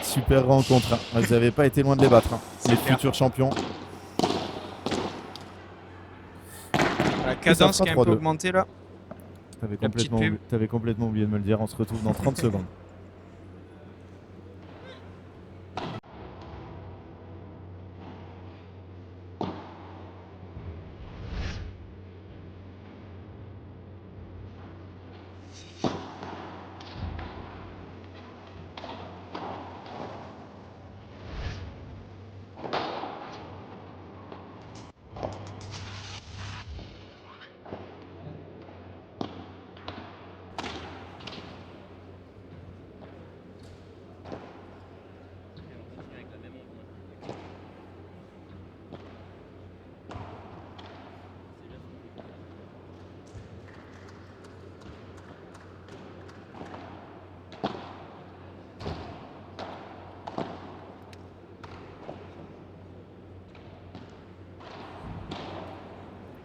Super rencontre. Hein. Vous n'avez pas été loin de les battre. Hein. Les futurs champions. La cadence qui a un peu augmenté là. T'avais complètement oublié de me le dire. On se retrouve dans 30 secondes.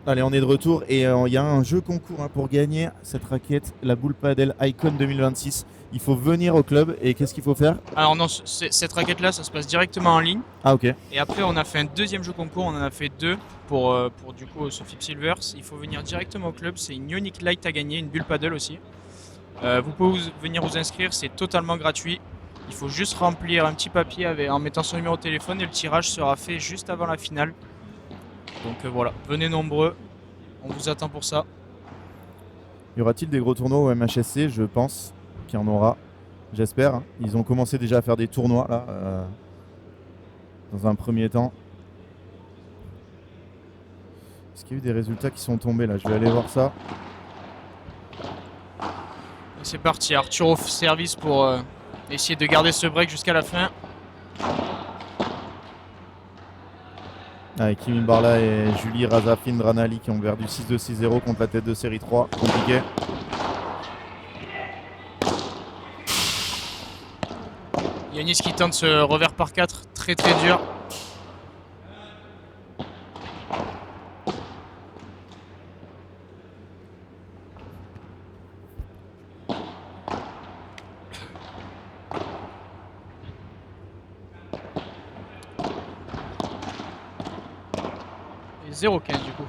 Allez, on est de retour et il y a un jeu concours hein, pour gagner cette raquette, la boule padel Icon 2026. Il faut venir au club et qu'est-ce qu'il faut faire? Alors non, cette raquette-là, ça se passe directement en ligne. Ah ok. Et après, on a fait un deuxième jeu concours, on en a fait 2 pour du coup ce FIP Silvers. Il faut venir directement au club, c'est une Ionic Light à gagner, une bulle paddle aussi. Vous pouvez venir vous inscrire, c'est totalement gratuit. Il faut juste remplir un petit papier en mettant son numéro de téléphone et le tirage sera fait juste avant la finale. Donc voilà, venez nombreux, on vous attend pour ça. Y aura-t-il des gros tournois au MHSC? Je pense qu'il y en aura. J'espère. Ils ont commencé déjà à faire des tournois là, dans un premier temps. Est-ce qu'il y a eu des résultats qui sont tombés là? Je vais aller voir ça. Et c'est parti, Arthur au service pour essayer de garder ce break jusqu'à la fin. Avec Kim Barla et Julie Razafine Dranali qui ont perdu 6-2, 6-0 contre la tête de série 3. Compliqué. Yanis qui tente ce revers par 4, très très dur. Et 0-15 du coup.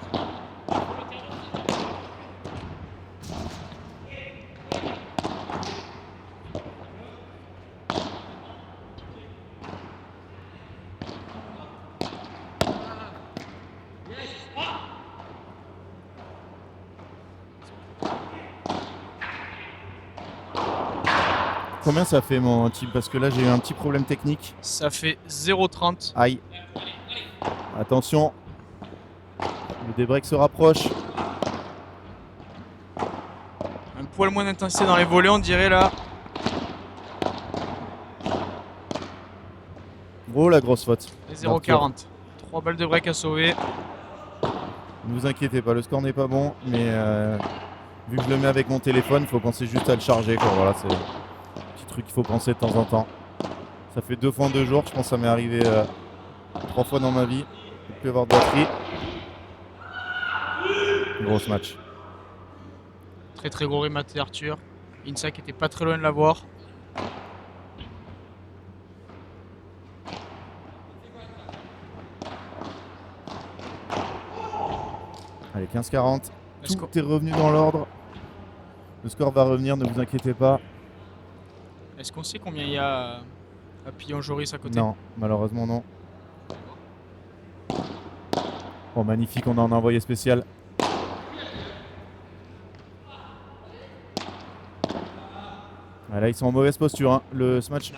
Combien ça fait mon team? Parce que là j'ai eu un petit problème technique. Ça fait 0-30. Aïe. Attention. Le débreak se rapproche. Un poil moins d'intensité dans les volets on dirait là. Oh la grosse faute. Et 0-40. 3 balles de break à sauver. Ne vous inquiétez pas, le score n'est pas bon, mais vu que je le mets avec mon téléphone, il faut penser juste à le charger. Quoi. Voilà, c'est un petit truc qu'il faut penser de temps en temps. Ça fait 2 fois en 2 jours, je pense que ça m'est arrivé 3 fois dans ma vie. Il peut y avoir de batterie. Gros match. Très très gros rematé Arthur. Insa qui était pas très loin de l'avoir. Allez, 15-40. Tout est revenu dans l'ordre. Le score va revenir, ne vous inquiétez pas. Est-ce qu'on sait combien il y a à Pillon Joris à côté? Non, malheureusement non. Oh magnifique, on a un envoyé spécial. Ah, là ils sont en mauvaise posture, hein. Ce match.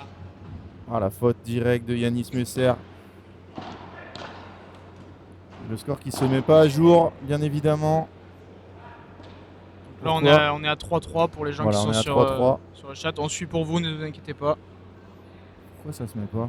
Ah, la faute directe de Yanis Musser. Le score qui se met pas à jour, bien évidemment. Là on est à 3-3 pour les gens voilà, qui sont sur le chat. On suit pour vous, ne vous inquiétez pas. Pourquoi ça se met pas?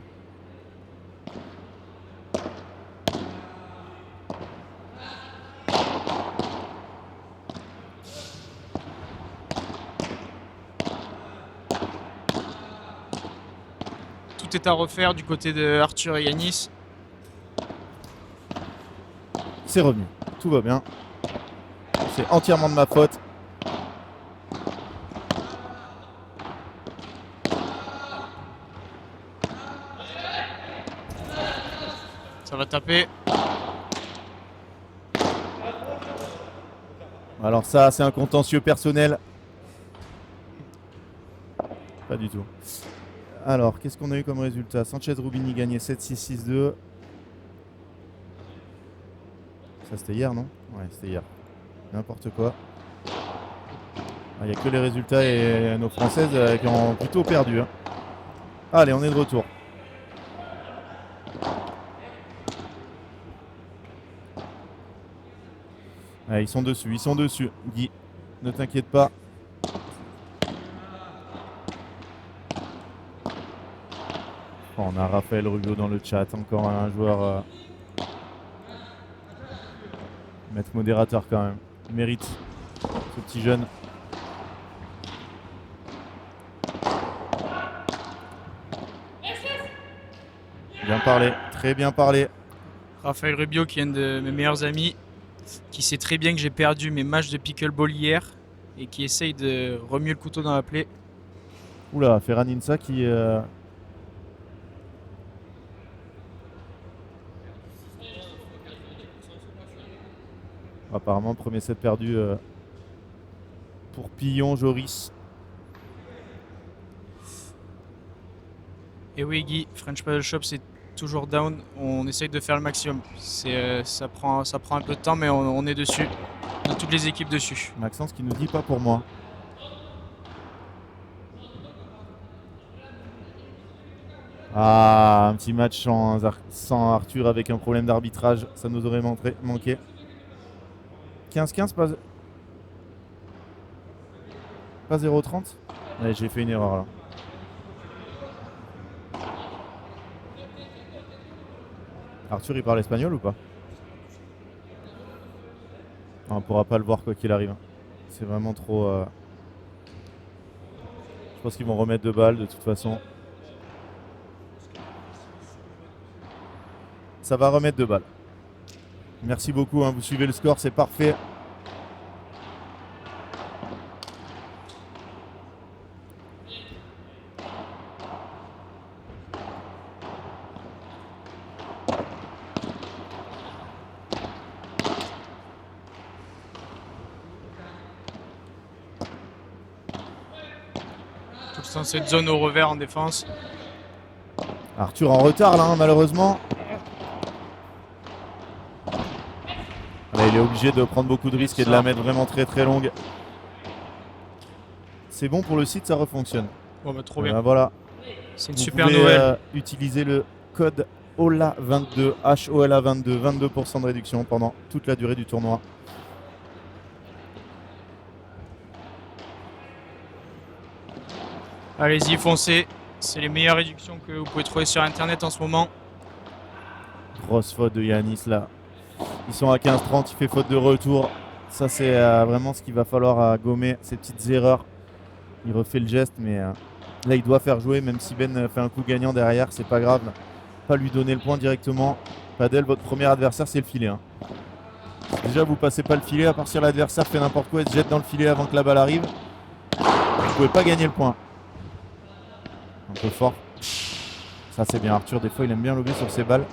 Tout est à refaire du côté de Arthur et Yanis. C'est revenu, tout va bien. C'est entièrement de ma faute. Ça va taper. Alors ça, c'est un contentieux personnel. Pas du tout. Alors, qu'est-ce qu'on a eu comme résultat? Sanchez Rubini gagné 7-6, 6-2. Ça c'était hier, non? Ouais, c'était hier. N'importe quoi. Il n'y a que les résultats et nos Françaises qui ont plutôt perdu. Hein. Allez, on est de retour. Allez, ils sont dessus. Guy, ne t'inquiète pas. Oh, on a Raphaël Rubio dans le chat, encore un joueur... Maître modérateur quand même. Il mérite ce petit jeune. Bien parlé, très bien parlé. Raphaël Rubio qui est un de mes meilleurs amis. qui sait très bien que j'ai perdu mes matchs de pickleball hier et qui essaye de remuer le couteau dans la plaie. Oula, Ferran Insa qui... Apparemment, premier set perdu pour Pillon, Joris. Et oui Guy, French Paddle Shop c'est toujours down, on essaye de faire le maximum. Ça prend un peu de temps mais on est dessus, on a toutes les équipes dessus. Maxence qui nous dit pas pour moi. Ah, un petit match sans Arthur avec un problème d'arbitrage, ça nous aurait manqué. 15-15, pas 0-30. Ouais, j'ai fait une erreur là. Arthur, il parle espagnol ou pas? On pourra pas le voir quoi qu'il arrive. C'est vraiment trop... Je pense qu'ils vont remettre 2 balles de toute façon. Ça va remettre 2 balles. Merci beaucoup, hein, vous suivez le score, c'est parfait. Tout le temps cette zone au revers en défense. Arthur en retard là, hein, malheureusement. Là, il est obligé de prendre beaucoup de risques et de la mettre vraiment très très longue. C'est bon pour le site, ça refonctionne. Bon bah trop bien. Voilà. C'est une Vous super pouvez, nouvelle. Utiliser le code HOLA22, HOLA22, 22% de réduction pendant toute la durée du tournoi. Allez-y, foncez. C'est les meilleures réductions que vous pouvez trouver sur internet en ce moment. Grosse faute de Yanis là. Ils sont à 15-30, il fait faute de retour. Ça c'est vraiment ce qu'il va falloir gommer, ces petites erreurs. Il refait le geste mais là il doit faire jouer, même si Ben fait un coup gagnant derrière, c'est pas grave. Pas lui donner le point directement. Padel, votre premier adversaire c'est le filet. Hein. Déjà vous passez pas le filet, à part si l'adversaire fait n'importe quoi et se jette dans le filet avant que la balle arrive. Vous pouvez pas gagner le point. Un peu fort. Ça c'est bien, Arthur des fois il aime bien lober sur ses balles.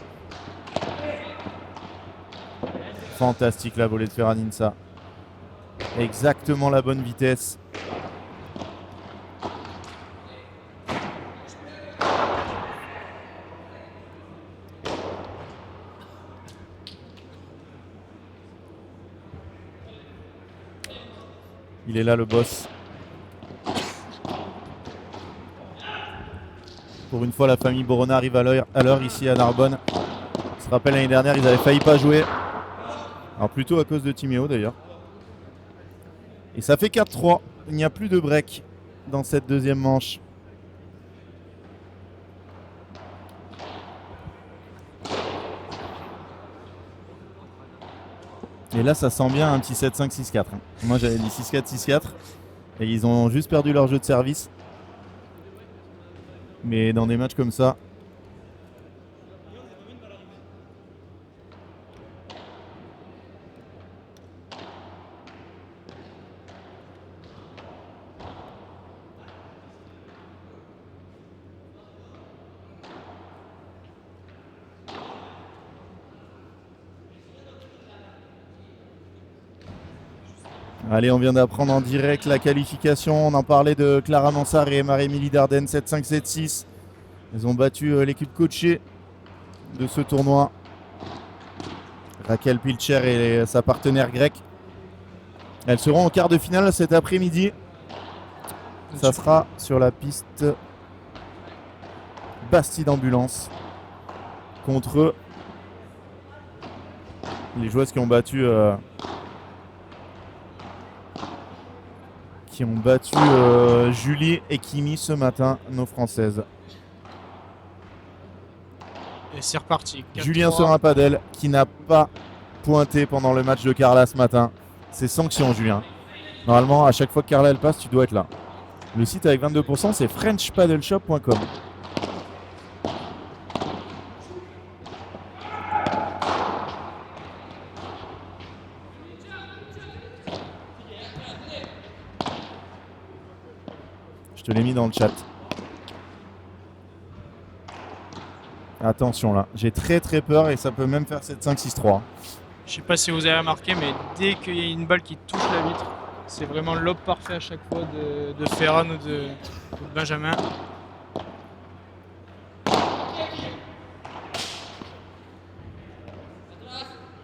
Fantastique la volée de Ferran Insa. Exactement la bonne vitesse. Il est là le boss. Pour une fois la famille Borona arrive à l'heure ici à Narbonne. On se rappelle l'année dernière ils avaient failli pas jouer. Alors plutôt à cause de Timéo d'ailleurs. Et ça fait 4-3. Il n'y a plus de break dans cette deuxième manche. Et là ça sent bien un petit 7-5-6-4. Moi j'avais dit 6-4, 6-4. Et ils ont juste perdu leur jeu de service. Mais dans des matchs comme ça... Allez, on vient d'apprendre en direct la qualification. On en parlait de Clara Mansart et Marie-Émilie Dardenne, 7-5, 7-6. Elles ont battu l'équipe coachée de ce tournoi. Raquel Pilcher et sa partenaire grecque. Elles seront en quart de finale cet après-midi. Ça sera sur la piste Bastide Ambulance contre les joueuses qui ont battu Julie et Kimi ce matin, nos françaises. Et c'est reparti. 4-3. Julien Serin-Padel qui n'a pas pointé pendant le match de Carla ce matin. C'est sanction, Julien. Normalement, à chaque fois que Carla elle passe, tu dois être là. Le site avec 22%, c'est frenchpaddleshop.com. te l'ai mis dans le chat. Attention là, j'ai très peur et ça peut même faire 7-5-6-3. Je sais pas si vous avez remarqué, mais dès qu'il y a une balle qui touche la vitre, c'est vraiment l'op parfait à chaque fois de Ferran ou de Benjamin.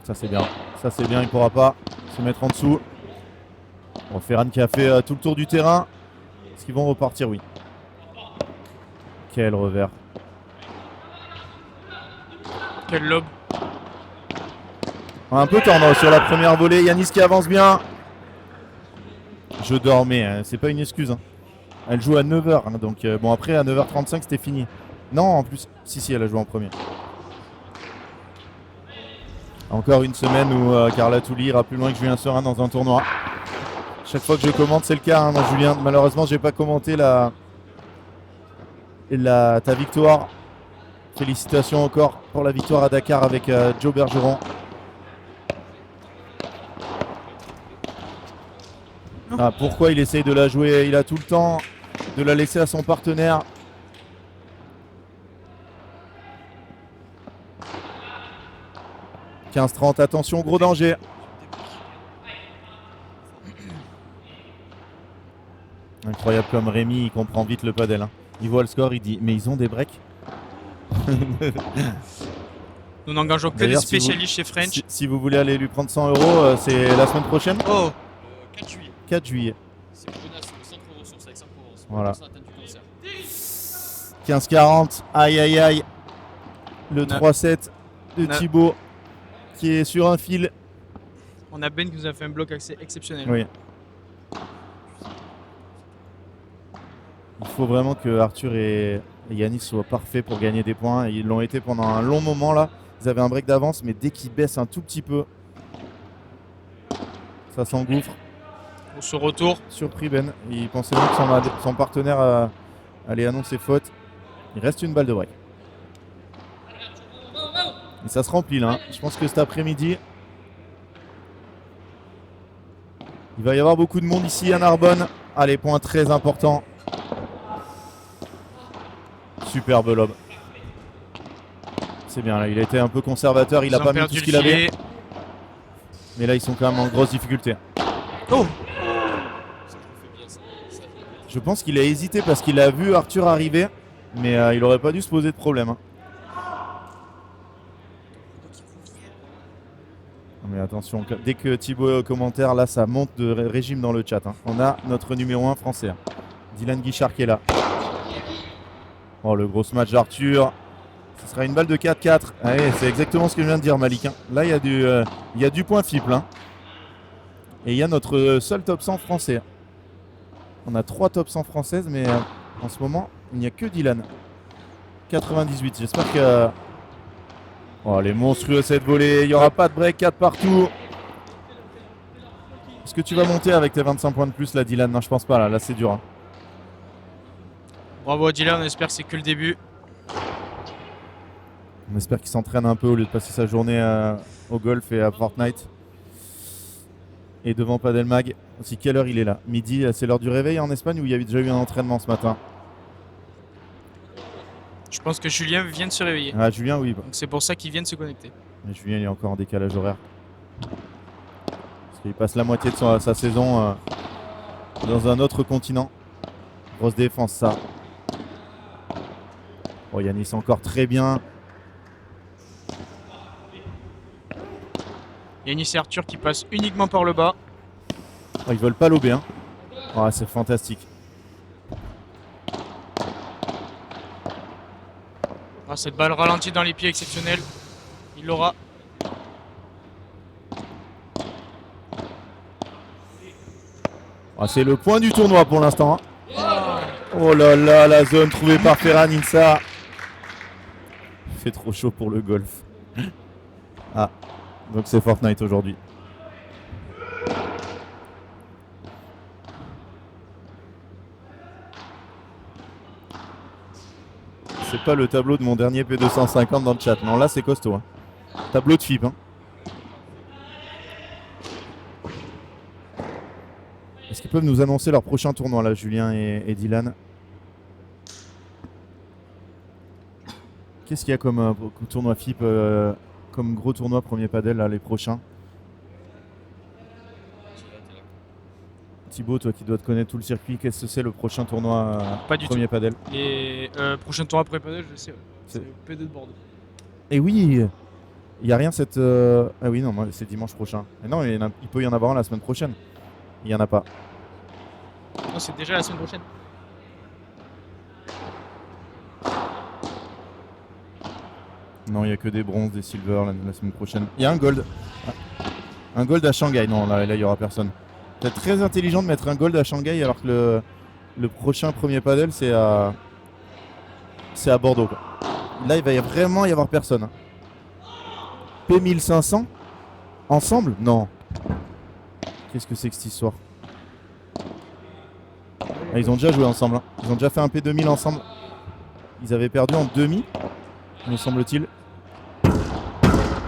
Ça c'est bien. Ça c'est bien, il pourra pas se mettre en dessous. Bon, Ferran qui a fait tout le tour du terrain. Est-ce qu'ils vont repartir? Oui. Quel revers. Quel lob. Un peu tendre sur la première volée. Yanis qui avance bien. Je dormais, hein. C'est pas une excuse. Hein. Elle joue à 9h. Hein, donc bon, après à 9h35 c'était fini. Non, en plus. Si, elle a joué en premier. Encore une semaine où Carla Touli ira plus loin que Julien Serin dans un tournoi. Chaque fois que je commente, c'est le cas. Hein, moi, Julien, malheureusement, j'ai pas commenté ta victoire. Félicitations encore pour la victoire à Dakar avec Joe Bergeron. Ah, pourquoi il essaye de la jouer? Il a tout le temps de la laisser à son partenaire. « 15-30, attention, gros danger. » Incroyable comme Rémi, il comprend vite le padel. Hein. Il voit le score, il dit « Mais ils ont des breaks ?» Nous n'engageons que des spécialistes chez French. Si vous voulez aller lui prendre 100 €, c'est la semaine prochaine. Oh 4 juillet. 4 juillet. C'est Menace, le centre ressources avec Saint-Provence. Voilà. 15-40. 15-40. Aïe aïe aïe. Le 3-7 de Thibaut qui est sur un fil. On a Ben qui nous a fait un bloc assez exceptionnel. Oui. Il faut vraiment que Arthur et Yanis soient parfaits pour gagner des points. Ils l'ont été pendant un long moment là. Ils avaient un break d'avance, mais dès qu'ils baissent un tout petit peu, ça s'engouffre. Pour ce retour. Surpris Ben. Il pensait même que son partenaire allait annoncer faute. Il reste une balle de break. Et ça se remplit là. Hein. Je pense que cet après-midi, il va y avoir beaucoup de monde ici à Narbonne. Allez, point très important. Superbe lob. C'est bien là, il a été un peu conservateur, il n'a pas mis tout ce qu'il avait. Mais là ils sont quand même en grosse difficulté. Oh! Je pense qu'il a hésité parce qu'il a vu Arthur arriver. Mais il n'aurait pas dû se poser de problème. Hein. Mais attention, dès que Thibaut est au commentaire, là ça monte de régime dans le chat. Hein. On a notre numéro 1 français. Hein. Dylan Guichard qui est là. Oh, le gros match d'Arthur. Ce sera une balle de 4-4. Allez, c'est exactement ce que je viens de dire, Malik. Hein. Là, il y a du point fiple. Hein. Et il y a notre seul top 100 français. On a 3 top 100 françaises, mais en ce moment, il n'y a que Dylan. 98. J'espère que... Oh, elle est monstrueuse cette volée. Il n'y aura pas de break, 4 partout. Est-ce que tu vas monter avec tes 25 points de plus, là, Dylan? Non, je pense pas. Là c'est dur. Hein. Bravo à Dylan, on espère que c'est que le début. On espère qu'il s'entraîne un peu au lieu de passer sa journée au golf et à Fortnite. Et devant Padel Mag. Aussi, quelle heure il est là? Midi, c'est l'heure du réveil en Espagne ou il y a déjà eu un entraînement ce matin? Je pense que Julien vient de se réveiller. Ah, Julien, oui. Donc c'est pour ça qu'il vient de se connecter. Mais Julien, il est encore en décalage horaire. Parce qu'il passe la moitié de sa saison dans un autre continent. Grosse défense, ça. Oh, Yanis encore très bien. Yanis et Arthur qui passent uniquement par le bas. Oh, ils veulent pas lober. Hein. Oh, c'est fantastique. Ah, cette balle ralentie dans les pieds exceptionnelle. Il l'aura. Oh, c'est le point du tournoi pour l'instant. Hein. Oh là là, la zone trouvée par Ferran Insa. Il fait trop chaud pour le golf. Ah, donc c'est Fortnite aujourd'hui. C'est pas le tableau de mon dernier P250 dans le chat. Non, là c'est costaud. Hein. Tableau de FIP. Hein. Est-ce qu'ils peuvent nous annoncer leur prochain tournoi là, Julien et Dylan? Qu'est-ce qu'il y a comme tournoi FIP, comme gros tournoi premier padel là, les prochains? Thibaut, toi qui dois te connaître tout le circuit, qu'est-ce que c'est le prochain tournoi Pas du premier padel? Les prochains tours après padel, je sais, ouais. C'est- C'est le PD de Bordeaux. Et oui, il n'y a rien cette... Ah oui, non, moi, c'est dimanche prochain. Et non, il peut y en avoir un la semaine prochaine. Il n'y en a pas. Non, c'est déjà la semaine prochaine. Non, il n'y a que des bronzes, des silver la semaine prochaine. Il y a un gold. Ah. Un gold à Shanghai. Non, là, il n'y aura personne. C'est très intelligent de mettre un gold à Shanghai alors que le prochain premier padel, c'est à Bordeaux, quoi. Là, il va vraiment y avoir personne. P1500 ensemble? Non. Qu'est-ce que c'est que cette histoire? Ah, ils ont déjà joué ensemble. Hein. Ils ont déjà fait un P2000 ensemble. Ils avaient perdu en demi, me semble-t-il.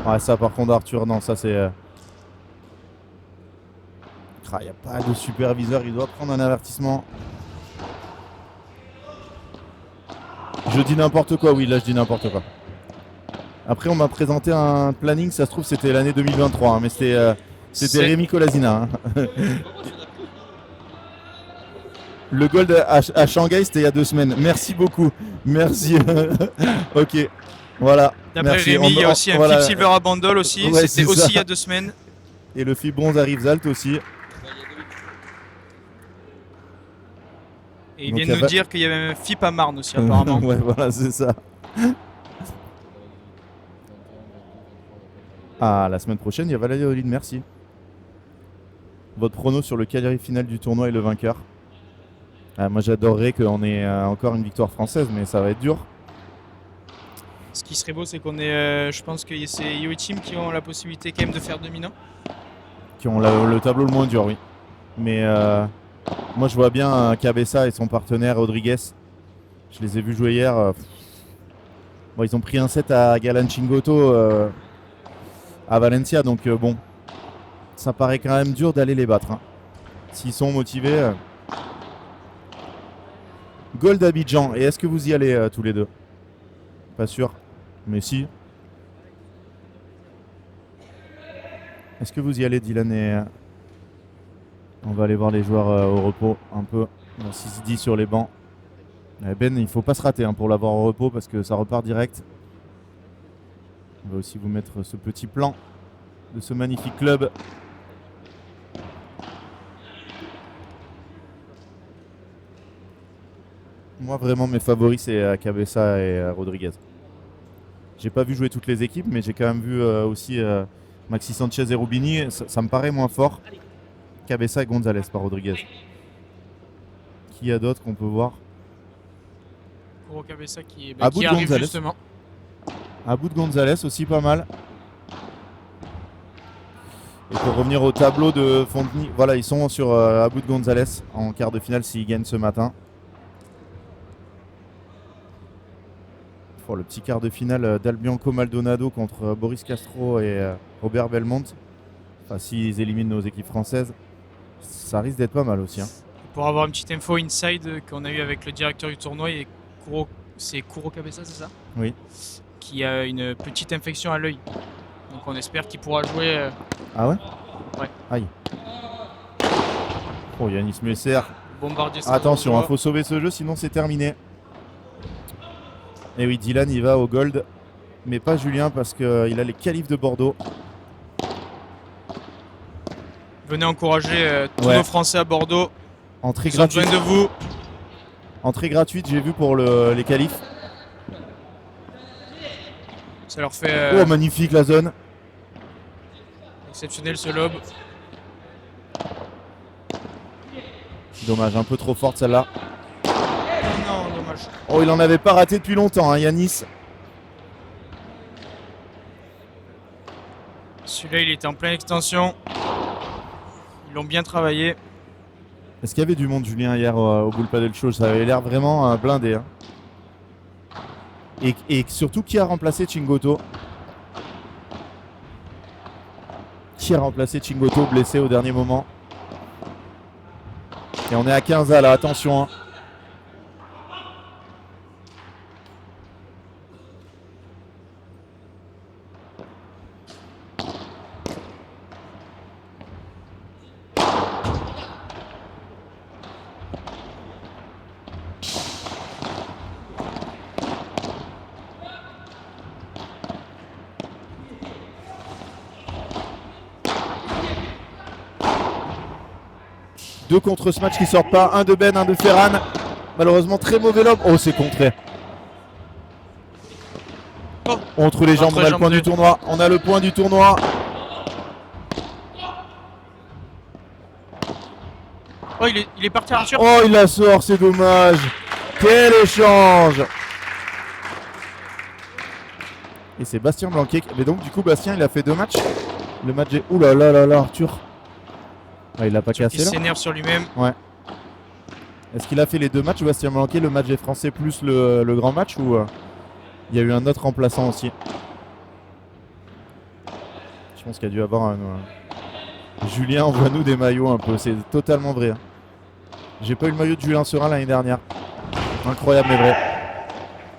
Ouais, ça par contre, Arthur, non, ça c'est... Il n'y a pas de superviseur, il doit prendre un avertissement. Je dis n'importe quoi, oui, là je dis n'importe quoi. Après, on m'a présenté un planning, ça se trouve c'était l'année 2023, hein, mais c'était Rémi Colasina. Hein. Le gold à Shanghai, c'était il y a 2 semaines. Merci beaucoup. Merci. Ok. Voilà. D'après Merci. Rémi, il y a aussi un voilà. FIP Silver à Bandol aussi. Ouais, C'était c'est aussi ça. il y a 2 semaines. Et le FIP bronze à Rivesaltes aussi. Et ils Donc, viennent il y a nous pas- dire qu'il y avait un FIP à Marne aussi apparemment. Ouais, voilà, c'est ça. Ah, la semaine prochaine, il y a Valladolid, merci. Votre prono sur le quadrille final du tournoi et le vainqueur? Moi, j'adorerais qu'on ait encore une victoire française, mais ça va être dur. Ce qui serait beau, c'est qu'on ait. Je pense que c'est Yo Team qui ont la possibilité quand même de faire dominant. Qui ont le tableau le moins dur, oui. Mais moi, je vois bien Cabessa et son partenaire Rodriguez. Je les ai vus jouer hier. Bon, ils ont pris un set à Galan Chingoto à Valencia, donc bon, ça paraît quand même dur d'aller les battre. Hein. S'ils sont motivés. Gold Abidjan. Et est-ce que vous y allez tous les deux? Pas sûr, mais si. Est-ce que vous y allez, Dylan et... On va aller voir les joueurs au repos un peu. On a 6-10 sur les bancs. Ben, il faut pas se rater hein, pour l'avoir au repos parce que ça repart direct. On va aussi vous mettre ce petit plan de ce magnifique club. Moi vraiment mes favoris c'est Cabessa et Rodriguez. J'ai pas vu jouer toutes les équipes mais j'ai quand même vu aussi Maxi Sanchez et Rubini. Ça me paraît moins fort. Cabessa et Gonzalez par Rodriguez. Qui y a d'autres qu'on peut voir? Kuro Cabessa qui Abou arrive Gonzalez. justement. Abou de Gonzalez aussi pas mal. Et pour revenir au tableau de Fontenay, voilà, ils sont sur Abou de Gonzalez en quart de finale s'ils gagnent ce matin. Le petit quart de finale d'Albianco Maldonado contre Boris Castro et Robert Belmont. Enfin, s'ils éliminent nos équipes françaises, ça risque d'être pas mal aussi. Hein. Pour avoir une petite info inside qu'on a eu avec le directeur du tournoi, c'est Kuro Cabessa, c'est ça? Oui. Qui a une petite infection à l'œil. Donc on espère qu'il pourra jouer. Ah ouais? Ouais. Aïe. Oh, Yanis Messer. Bombardier. Attention, il faut sauver ce jeu, sinon c'est terminé. Et oui, Dylan, il va au gold. Mais pas Julien parce qu'il a les qualifs de Bordeaux. Venez encourager tous Ouais. nos Français à Bordeaux. Entrée Ils ont besoin gratuite. de vous. Entrée gratuite, j'ai vu pour les qualifs. Ça leur fait Oh, magnifique la zone. exceptionnel ce lob. Dommage, un peu trop forte celle-là. Oh non, dommage. Oh, il en avait pas raté depuis longtemps, hein, Yanis. Celui-là, il était en pleine extension. Ils l'ont bien travaillé. Est-ce qu'il y avait du monde, Julien, hier au Bull Paddle Show? Ça avait l'air vraiment blindé. Hein. Et surtout, qui a remplacé Chingoto? Qui a remplacé Chingoto, blessé au dernier moment? Et on est à 15 là, attention. Hein. Deux contre ce match qui sortent pas. Un de Ben, un de Ferran. Malheureusement, très mauvais lob. Oh, c'est contré. Oh. Entre les jambes, Entre on les a le jambes point de- du tournoi. On a le point du tournoi. Oh, il est parti Arthur. Oh, il la sort, c'est dommage. Quel échange. Et c'est Bastien Blanquet. Mais donc, du coup, Bastien, il a fait 2 matchs. Le match est... Ouh là là là là, Arthur. Ah, il l'a pas Arthur qui cassé là. s'énerve sur lui-même. Est-ce qu'il a fait les 2 matchs, Bastien Blanquet, le match des Français plus le grand match, ou il y a eu un autre remplaçant aussi? Je pense qu'il y a dû avoir un... Julien, envoie-nous des maillots un peu, c'est totalement vrai. Hein. J'ai pas eu le maillot de Julien Serin l'année dernière. Incroyable mais vrai.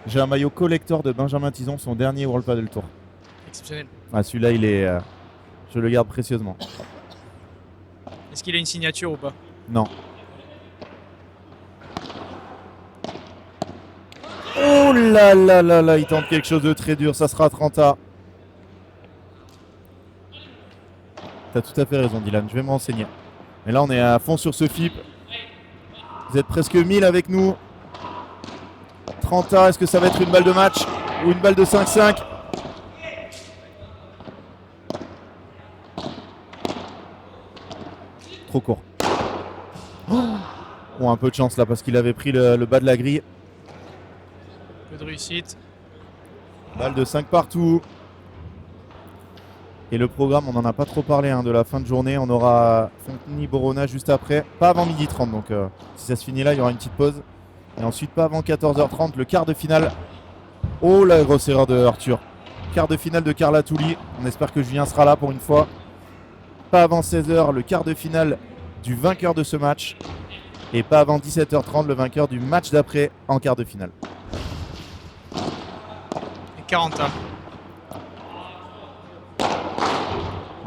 J'ai un maillot collector de Benjamin Tison, son dernier World Padel Tour. Exceptionnel. Ah, celui-là, il est... je le garde précieusement. Est-ce qu'il a une signature ou pas? Non. Oh là là là là, il tente quelque chose de très dur, ça sera 30A. T'as tout à fait raison, Dylan, je vais me renseigner. Et là, on est à fond sur ce FIP. Vous êtes presque 1000 avec nous. 30A, est-ce que ça va être une balle de match ou une balle de 5-5? Trop court. Oh, un peu de chance là parce qu'il avait pris le bas de la grille. Peu de réussite. Balle de 5 partout. Et le programme, on n'en a pas trop parlé de la fin de journée. On aura Fontenay-Borona juste après. Pas avant 12h30. Donc si ça se finit là, il y aura une petite pause. Et ensuite, pas avant 14h30, le quart de finale. Oh la grosse erreur de Arthur. Quart de finale de Carla Touli. On espère que Julien sera là pour une fois. Pas avant 16h, le quart de finale du vainqueur de ce match. Et pas avant 17h30, le vainqueur du match d'après en quart de finale. Et 40 ans.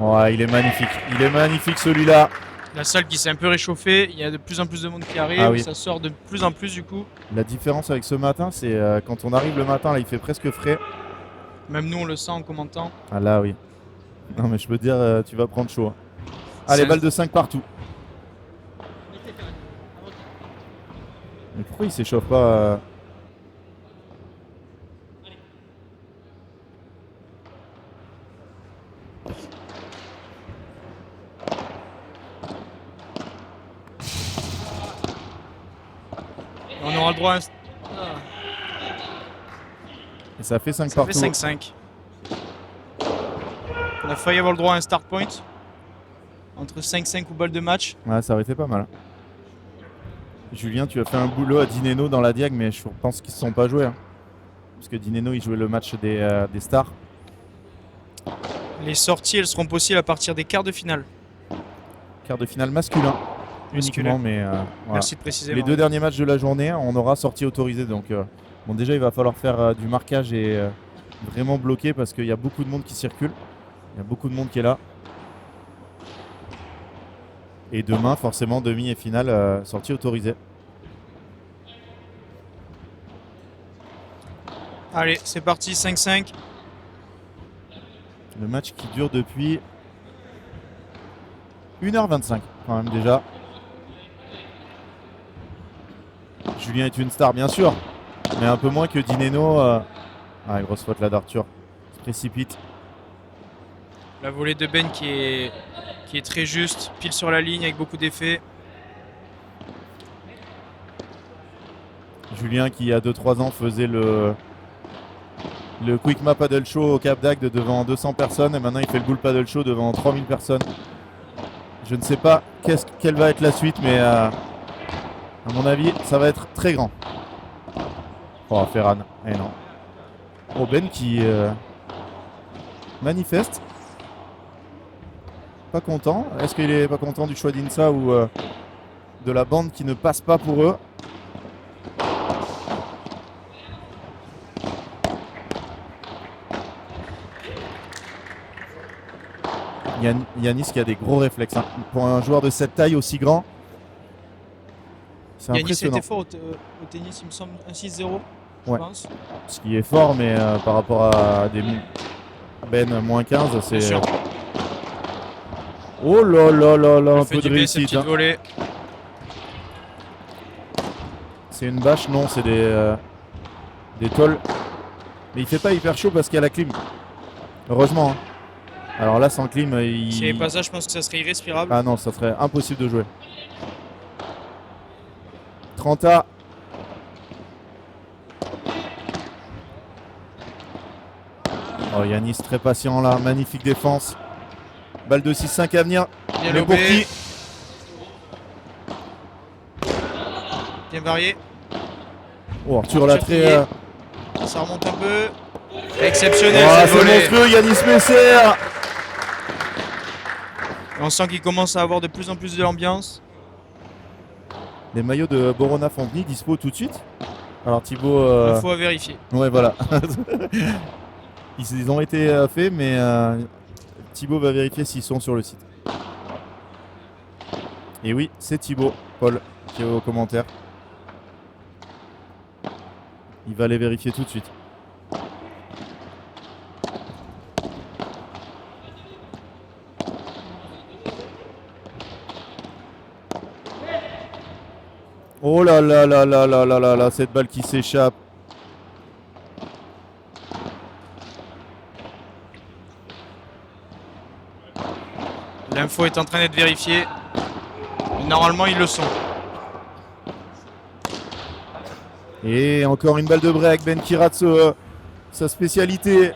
Ouais, il est magnifique. Il est magnifique celui-là. La salle qui s'est un peu réchauffée. Il y a de plus en plus de monde qui arrive. Ah oui. Ça sort de plus en plus du coup. La différence avec ce matin, c'est quand on arrive le matin, là il fait presque frais. Même nous on le sent en commentant. Ah là oui. Non mais je peux te dire, tu vas prendre chaud. Allez, balle de 5 partout. Mais pourquoi il s'échauffe pas On aura le droit à un... Et ça fait 5 Ça fait partout. 5-5. On a failli avoir le droit à un start point. Entre 5-5 ou balle de match. Ouais, ça aurait été pas mal. Julien, tu as fait un boulot à Dineno dans la diag, mais je pense qu'ils ne se sont pas joués. Parce que Dineno, il jouait le match des stars. Les sorties elles seront possibles à partir des quarts de finale. Quart de finale masculin. Masculin. Uniquement, mais voilà. Merci de préciser. Les 2 derniers matchs de la journée, on aura sortie autorisée. Donc, bon, déjà, il va falloir faire du marquage et vraiment bloquer parce qu'il y a beaucoup de monde qui circule. Il y a beaucoup de monde qui est là. Et demain, forcément, demi et finale, sortie autorisée. Allez, c'est parti, 5-5. Le match qui dure depuis 1h25 quand même déjà. Julien est une star bien sûr, mais un peu moins que Dineno. Ah, grosse faute là d'Arthur. Il se précipite. La volée de Ben qui est très juste, pile sur la ligne avec beaucoup d'effets. Julien qui, il y a 2-3 ans, faisait le Quick Map Paddle Show au Cap d'Agde devant 200 personnes et maintenant il fait le Bull Paddle Show devant 3000 personnes. Je ne sais pas quelle va être la suite, mais à mon avis, ça va être très grand. Oh, Ferran. Eh non. Oh, Ben qui manifeste. Pas content. Est-ce qu'il est pas content du choix d'Insa ou de la bande qui ne passe pas pour eux? Yanis qui a des gros réflexes. Pour un joueur de cette taille aussi grand, c'est Yanis impressionnant. était fort au tennis, il me semble, un 6-0, je Ouais. pense. Ce qui est fort, mais par rapport à des Ben moins 15, Bien c'est... sûr. Oh là là là là, Il un fait peu du de bien cette réussite. petite volée. C'est une bâche? Non, c'est des tôles. Mais il fait pas hyper chaud parce qu'il y a la clim. Heureusement. Hein. Alors là, sans clim, il... S'il n'y avait pas ça, je pense que ça serait irrespirable. Ah non, ça serait impossible de jouer. 30A. Oh, Yanis très patient là. Magnifique défense. Balle de 6-5 à venir. Bien Mais pour lobé. qui? Bien varié. Oh, Arthur Latré. Ça remonte un peu. Exceptionnel Oh, cette c'est volée. monstrueux, Yanis Messer. Et on sent qu'il commence à avoir de plus en plus de l'ambiance. Les maillots de Borona Fonteny dispo tout de suite. Alors Thibaut... Info à vérifier. Ouais, voilà. Ils ont été faits, mais Thibaut va vérifier s'ils sont sur le site. Et oui, c'est Thibaut, Paul, qui est au commentaire. Il va les vérifier tout de suite. Oh là là là là là là là là, cette balle qui s'échappe. L'info est en train d'être vérifiée. Normalement, ils le sont. Et encore une balle de break, Ben Kirat, sa spécialité.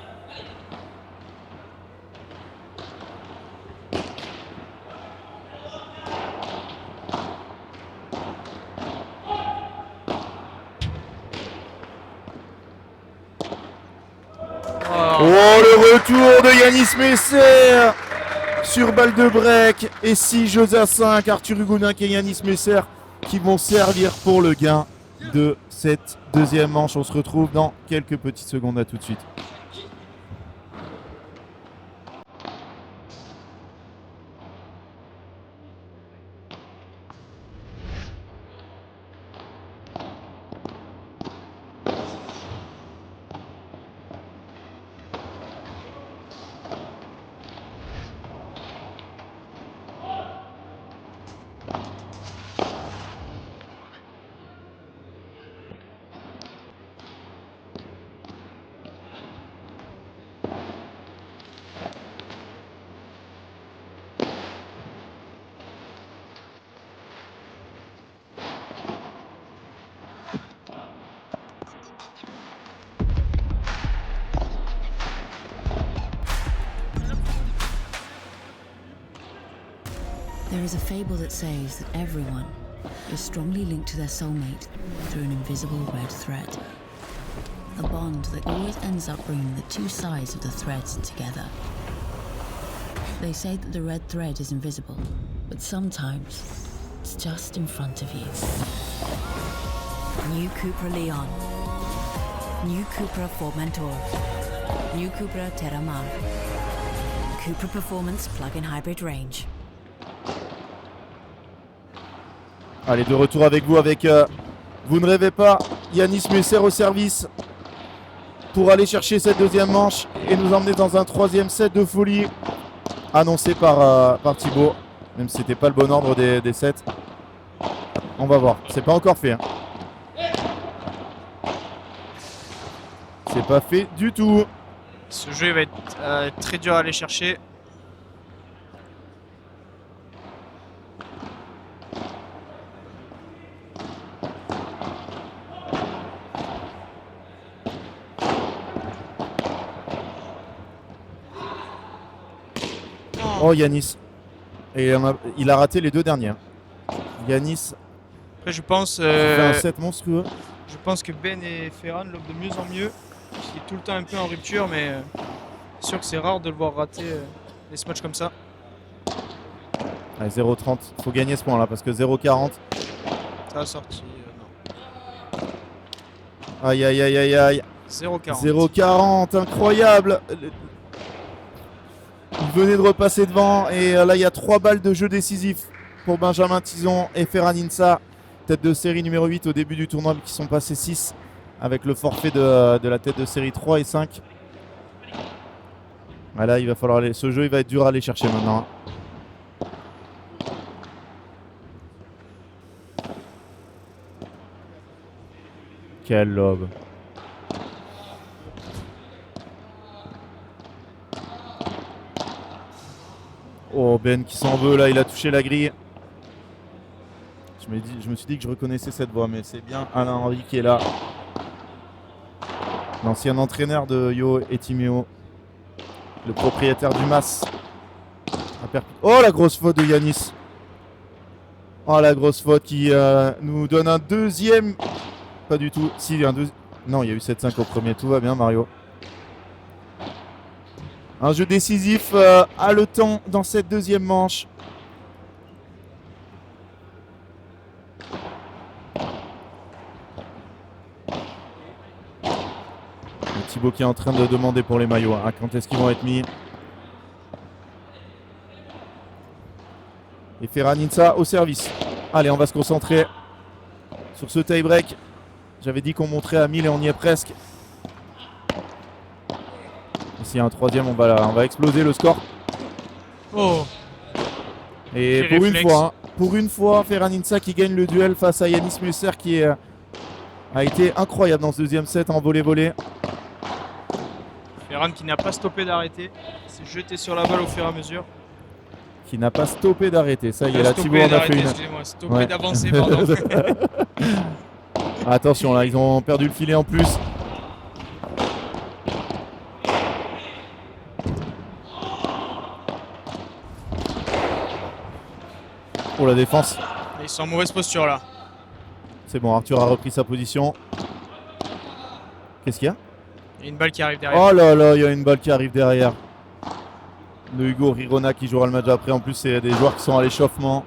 Oh, le retour de Yanis Messer sur balle de break. Et 6 jeux à 5, Arthur Hugonin et Yanis Messer qui vont servir pour le gain de cette deuxième manche. On se retrouve dans quelques petites secondes. À tout de suite. There is a fable that says that everyone is strongly linked to their soulmate through an invisible red thread. A bond that always ends up bringing the two sides of the threads together. They say that the red thread is invisible, but sometimes it's just in front of you. New Cupra Leon. New Cupra Formentor. New Cupra Terramar. Cupra Performance Plug-in Hybrid Range. Allez, de retour avec vous avec vous ne rêvez pas, Yanis Messer au service pour aller chercher cette deuxième manche et nous emmener dans un troisième set de folie annoncé par Thibaut, même si c'était pas le bon ordre des sets. On va voir, c'est pas encore fait. Hein. C'est pas fait du tout. Ce jeu va être très dur à aller chercher. Oh Yanis. Et il a raté les deux dernières. Yanis Après, je pense, fait un set monstrueux. je pense que Ben et Ferran lobent de mieux en mieux. Il est tout le temps un peu en rupture, mais c'est sûr que c'est rare de le voir rater des matchs comme ça. Allez, 0,30. Il faut gagner ce point là parce que 0,40. Ça a sorti. Non. Aïe aïe aïe aïe aïe. 0,40. 0,40, incroyable. Il venait de repasser devant et là il y a 3 balles de jeu décisif pour Benjamin Tison et Ferran Insa, tête de série numéro 8 au début du tournoi, qui sont passés 6 avec le forfait de la tête de série 3 et 5. Ah là il va falloir aller, ce jeu il va être dur à aller chercher maintenant. Quel lob. Oh, Ben qui s'en veut là, il a touché la grille. Je me suis dit que je reconnaissais cette voix, mais c'est bien Alain Henry qui est là. L'ancien entraîneur de Yo et Timéo. Le propriétaire du MAS. Oh, la grosse faute de Yanis. Oh, la grosse faute qui nous donne un deuxième. Pas du tout. Si, un deuxième. Non, il y a eu 7-5 au premier. Tout va bien, Mario. Un jeu décisif haletant dans cette deuxième manche. Thibaut qui est en train de demander pour les maillots. Hein, quand est-ce qu'ils vont être mis? Et Ferraninsa au service. Allez, on va se concentrer sur ce tie-break. J'avais dit qu'on montrait à 1000 et on y est presque. S'il y a un troisième, on va exploser le score. Oh. Et pour une fois, Ferraninsa qui gagne le duel face à Yanis Musser qui a été incroyable dans ce deuxième set en volley-volley. Ferran qui n'a pas stoppé d'arrêter, s'est jeté sur la balle au fur et à mesure. Qui n'a pas stoppé d'arrêter. Ça y est, là, Thibaut en a fait une. Excusez-moi, stoppé d'avancer, pardon. Attention, là, ils ont perdu le filet en plus. Oh, la défense. Ils sont en mauvaise posture là. C'est bon, Arthur a repris sa position. Qu'est-ce qu'il y a? Il y a une balle qui arrive derrière. Oh là là, il y a une balle qui arrive derrière. De Hugo Rirona qui jouera le match après. En plus, c'est des joueurs qui sont à l'échauffement.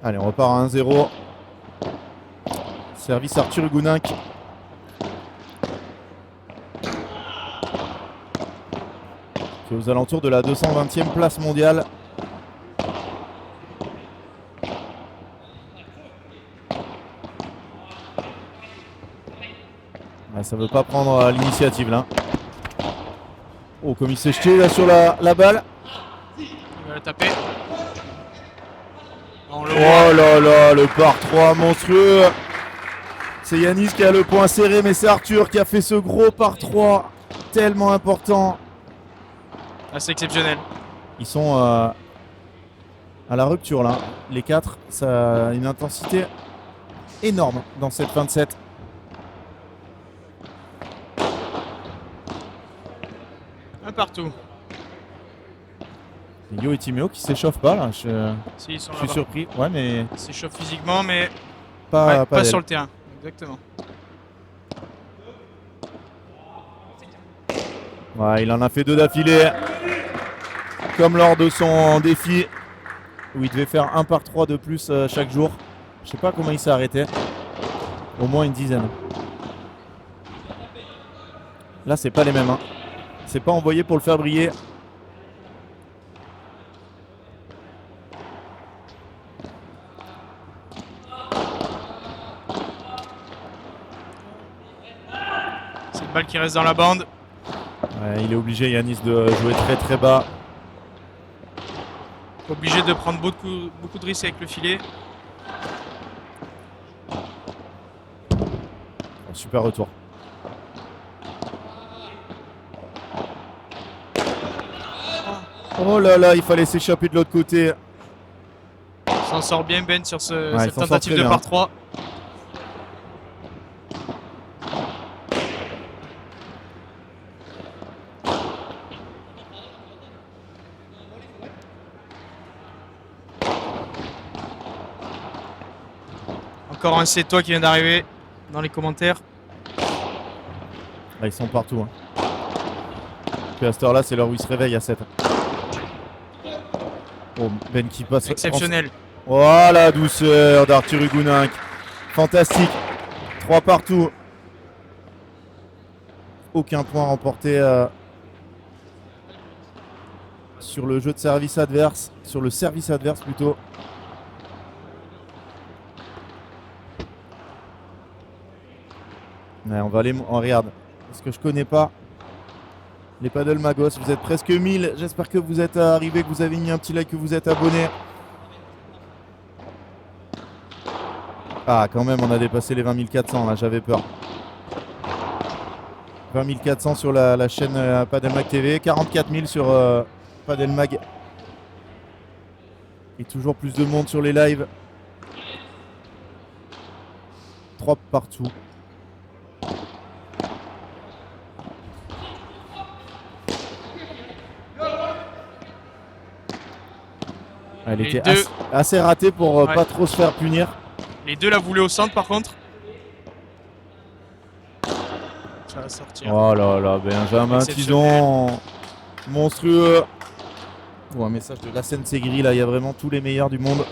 Allez, on repart à 1-0. Service Arthur Hugueninck. Qui est aux alentours de la 220e place mondiale. Ah, ça veut pas prendre l'initiative là. Oh, comme il s'est jeté là sur la balle. Il va la taper. On le Oh voit. là là, le par 3 monstrueux. C'est Yanis qui a le point serré, mais c'est Arthur qui a fait ce gros par 3 tellement important. Ah, c'est exceptionnel. Ils sont à la rupture là. Les 4, ça a une intensité énorme dans cette fin de set. Un partout. Et Yo et Timéo qui s'échauffent pas là. Je Si, ils sont suis là-bas. surpris. Ouais, mais Ils s'échauffent physiquement, mais pas pas d'elle. sur le terrain. Exactement. Ouais, il en a fait 2 d'affilée. Comme lors de son défi où il devait faire 1 par 3 de plus chaque jour. Je sais pas comment il s'est arrêté. Au moins une dizaine. Là, c'est pas les mêmes. Hein. C'est pas envoyé pour le faire briller. C'est une balle qui reste dans la bande. Ouais, il est obligé, Yanis, de jouer très très bas. Obligé de prendre beaucoup de risques avec le filet. Super retour. Oh là là, il fallait s'échapper de l'autre côté. S'en sort bien Ben sur Ouais, il cette s'en sort tentative très de bien. par 3. Encore un c'est toi qui vient d'arriver dans les commentaires. Là, ils sont partout. Hein. Puis à cette heure-là, c'est l'heure où ils se réveillent à 7. Oh, Ben qui passe. Exceptionnel. Voilà, douceur d'Arthur Hugueninck. Fantastique. 3 partout. Aucun point remporté sur le jeu de service adverse. Sur le service adverse plutôt. Ouais, on va aller. On regarde. Parce que je connais pas. Les Paddle Magos, vous êtes presque 1000. J'espère que vous êtes arrivés, que vous avez mis un petit like, que vous êtes abonnés. Ah, quand même, on a dépassé les 20 400 là, j'avais peur. 20 400 sur la chaîne Paddle Mag TV, 44 000 sur Paddle Mag. Et toujours plus de monde sur les lives. 3 partout. Elle Les était deux. assez ratée pour Ouais. pas trop se faire punir. Les deux la voulaient au centre par contre. Ça va sortir. Oh là là, Benjamin Tison, monstrueux. Oh, un message de Lassène Segri, là, il y a vraiment tous les meilleurs du monde.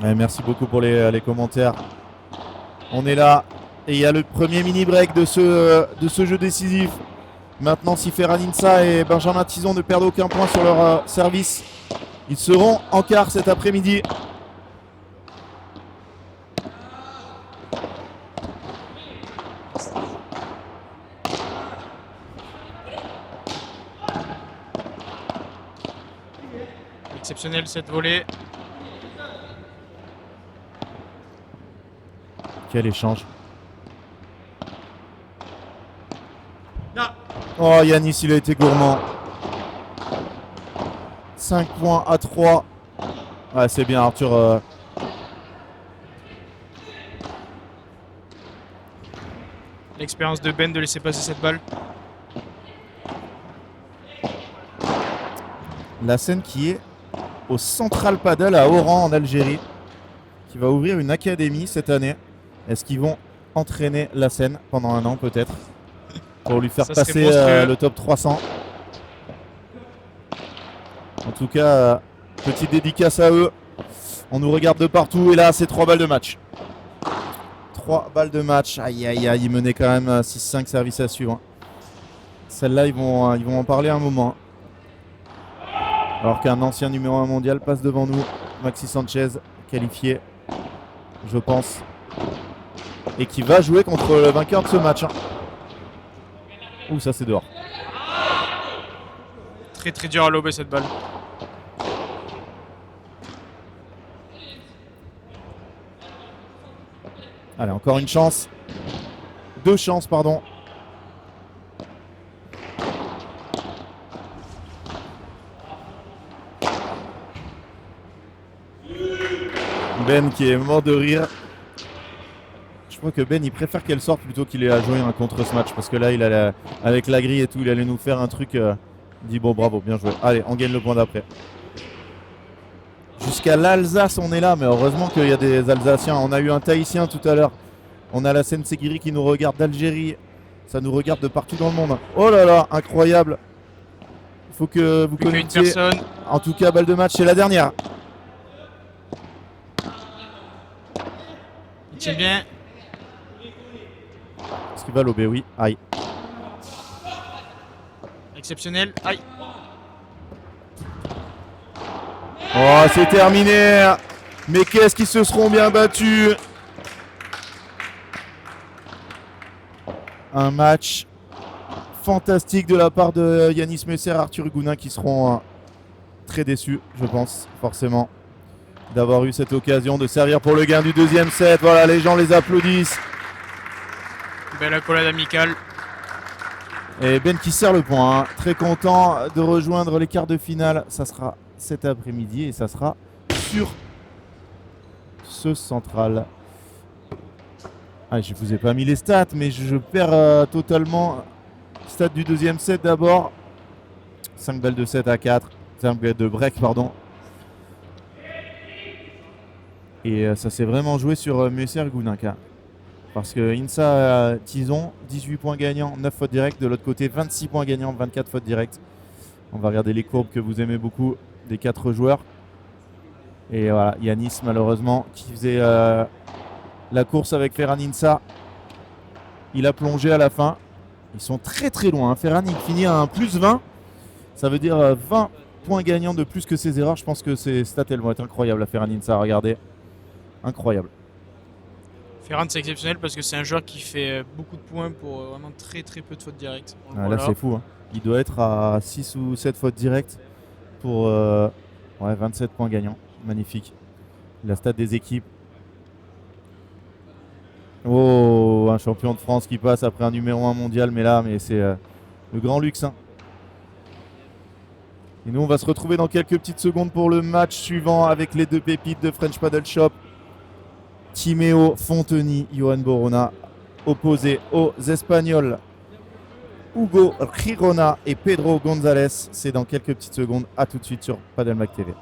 Ouais, merci beaucoup pour les commentaires. On est là et il y a le premier mini break de ce jeu décisif. Maintenant, si Ferran Insa et Benjamin Tison ne perdent aucun point sur leur service, ils seront en quart cet après-midi. Exceptionnel cette volée. Quel échange. Oh, Yanis, il a été gourmand. 5 points à 3. Ouais, c'est bien, Arthur. L'expérience de Ben de laisser passer cette balle. La scène qui est au Central Paddle à Oran en Algérie, qui va ouvrir une académie cette année. Est-ce qu'ils vont entraîner la scène pendant un an peut-être pour lui faire Ça serait passer monstrueux. le top 300? En tout cas, petite dédicace à eux. On nous regarde de partout et là c'est 3 balles de match. 3 balles de match. Aïe aïe aïe, ils menaient quand même 6-5 services à suivre. Celle-là, ils vont en parler un moment. Alors qu'un ancien numéro 1 mondial passe devant nous. Maxi Sanchez, qualifié, je pense. Et qui va jouer contre le vainqueur de ce match. Ouh, ça c'est dehors. Très très dur à lober cette balle. Allez, encore une chance. 2 chances, pardon. Ben qui est mort de rire. Je crois que Ben il préfère qu'elle sorte plutôt qu'il ait à jouer un contre ce match. Parce que là, il allait, avec la grille et tout, il allait nous faire un truc. Il dit bon, bravo, bien joué. Allez, on gagne le point d'après. Jusqu'à l'Alsace, on est là, mais heureusement qu'il y a des Alsaciens. On a eu un Tahitien tout à l'heure. On a la Lassène Segri qui nous regarde d'Algérie. Ça nous regarde de partout dans le monde. Oh là là, incroyable. Il faut que vous Plus qu'une connectiez. personne. En tout cas, balle de match, c'est la dernière. Il tient bien. Est-ce qu'il va lober? Oui. Aïe. Exceptionnel. Aïe. Oh, c'est terminé. Mais qu'est-ce qu'ils se seront bien battus. Un match fantastique de la part de Yanis Messer et Arthur Gounin qui seront très déçus, je pense, forcément, d'avoir eu cette occasion de servir pour le gain du deuxième set. Voilà, les gens les applaudissent. Belle accolade amicale. Et Ben qui sert le point, hein. Très content de rejoindre les quarts de finale. Ça sera cet après-midi et ça sera sur ce central. Ah, je vous ai pas mis les stats, mais je perds totalement. Stats du deuxième set d'abord. 5 balles de 7 à 4. 5 balles de break, pardon. Et ça s'est vraiment joué sur Messer Gouninka. Parce que Insa Tison, 18 points gagnants, 9 fautes directes. De l'autre côté, 26 points gagnants, 24 fautes directes. On va regarder les courbes que vous aimez beaucoup des 4 joueurs. Et voilà, Yanis malheureusement qui faisait la course avec Ferran Insa. Il a plongé à la fin. Ils sont très très loin. Ferran il finit à un plus 20. Ça veut dire 20 points gagnants de plus que ses erreurs. Je pense que ces stats elles vont être incroyables à Ferran Insa. Regardez. Incroyable. Ferrand, c'est exceptionnel parce que c'est un joueur qui fait beaucoup de points pour vraiment très très peu de fautes directes. On le Ah, voit là, c'est fou. Hein. Il doit être à 6 ou 7 fautes directes pour 27 points gagnants. Magnifique. La stat des équipes. Oh, un champion de France qui passe après un numéro 1 mondial. Mais c'est le grand luxe. Hein. Et nous, on va se retrouver dans quelques petites secondes pour le match suivant avec les deux pépites de French Paddle Shop. Timeo Fonteny, Johan Borona, opposés aux Espagnols Hugo Girona et Pedro González. C'est dans quelques petites secondes. À tout de suite sur Paddle Mac TV.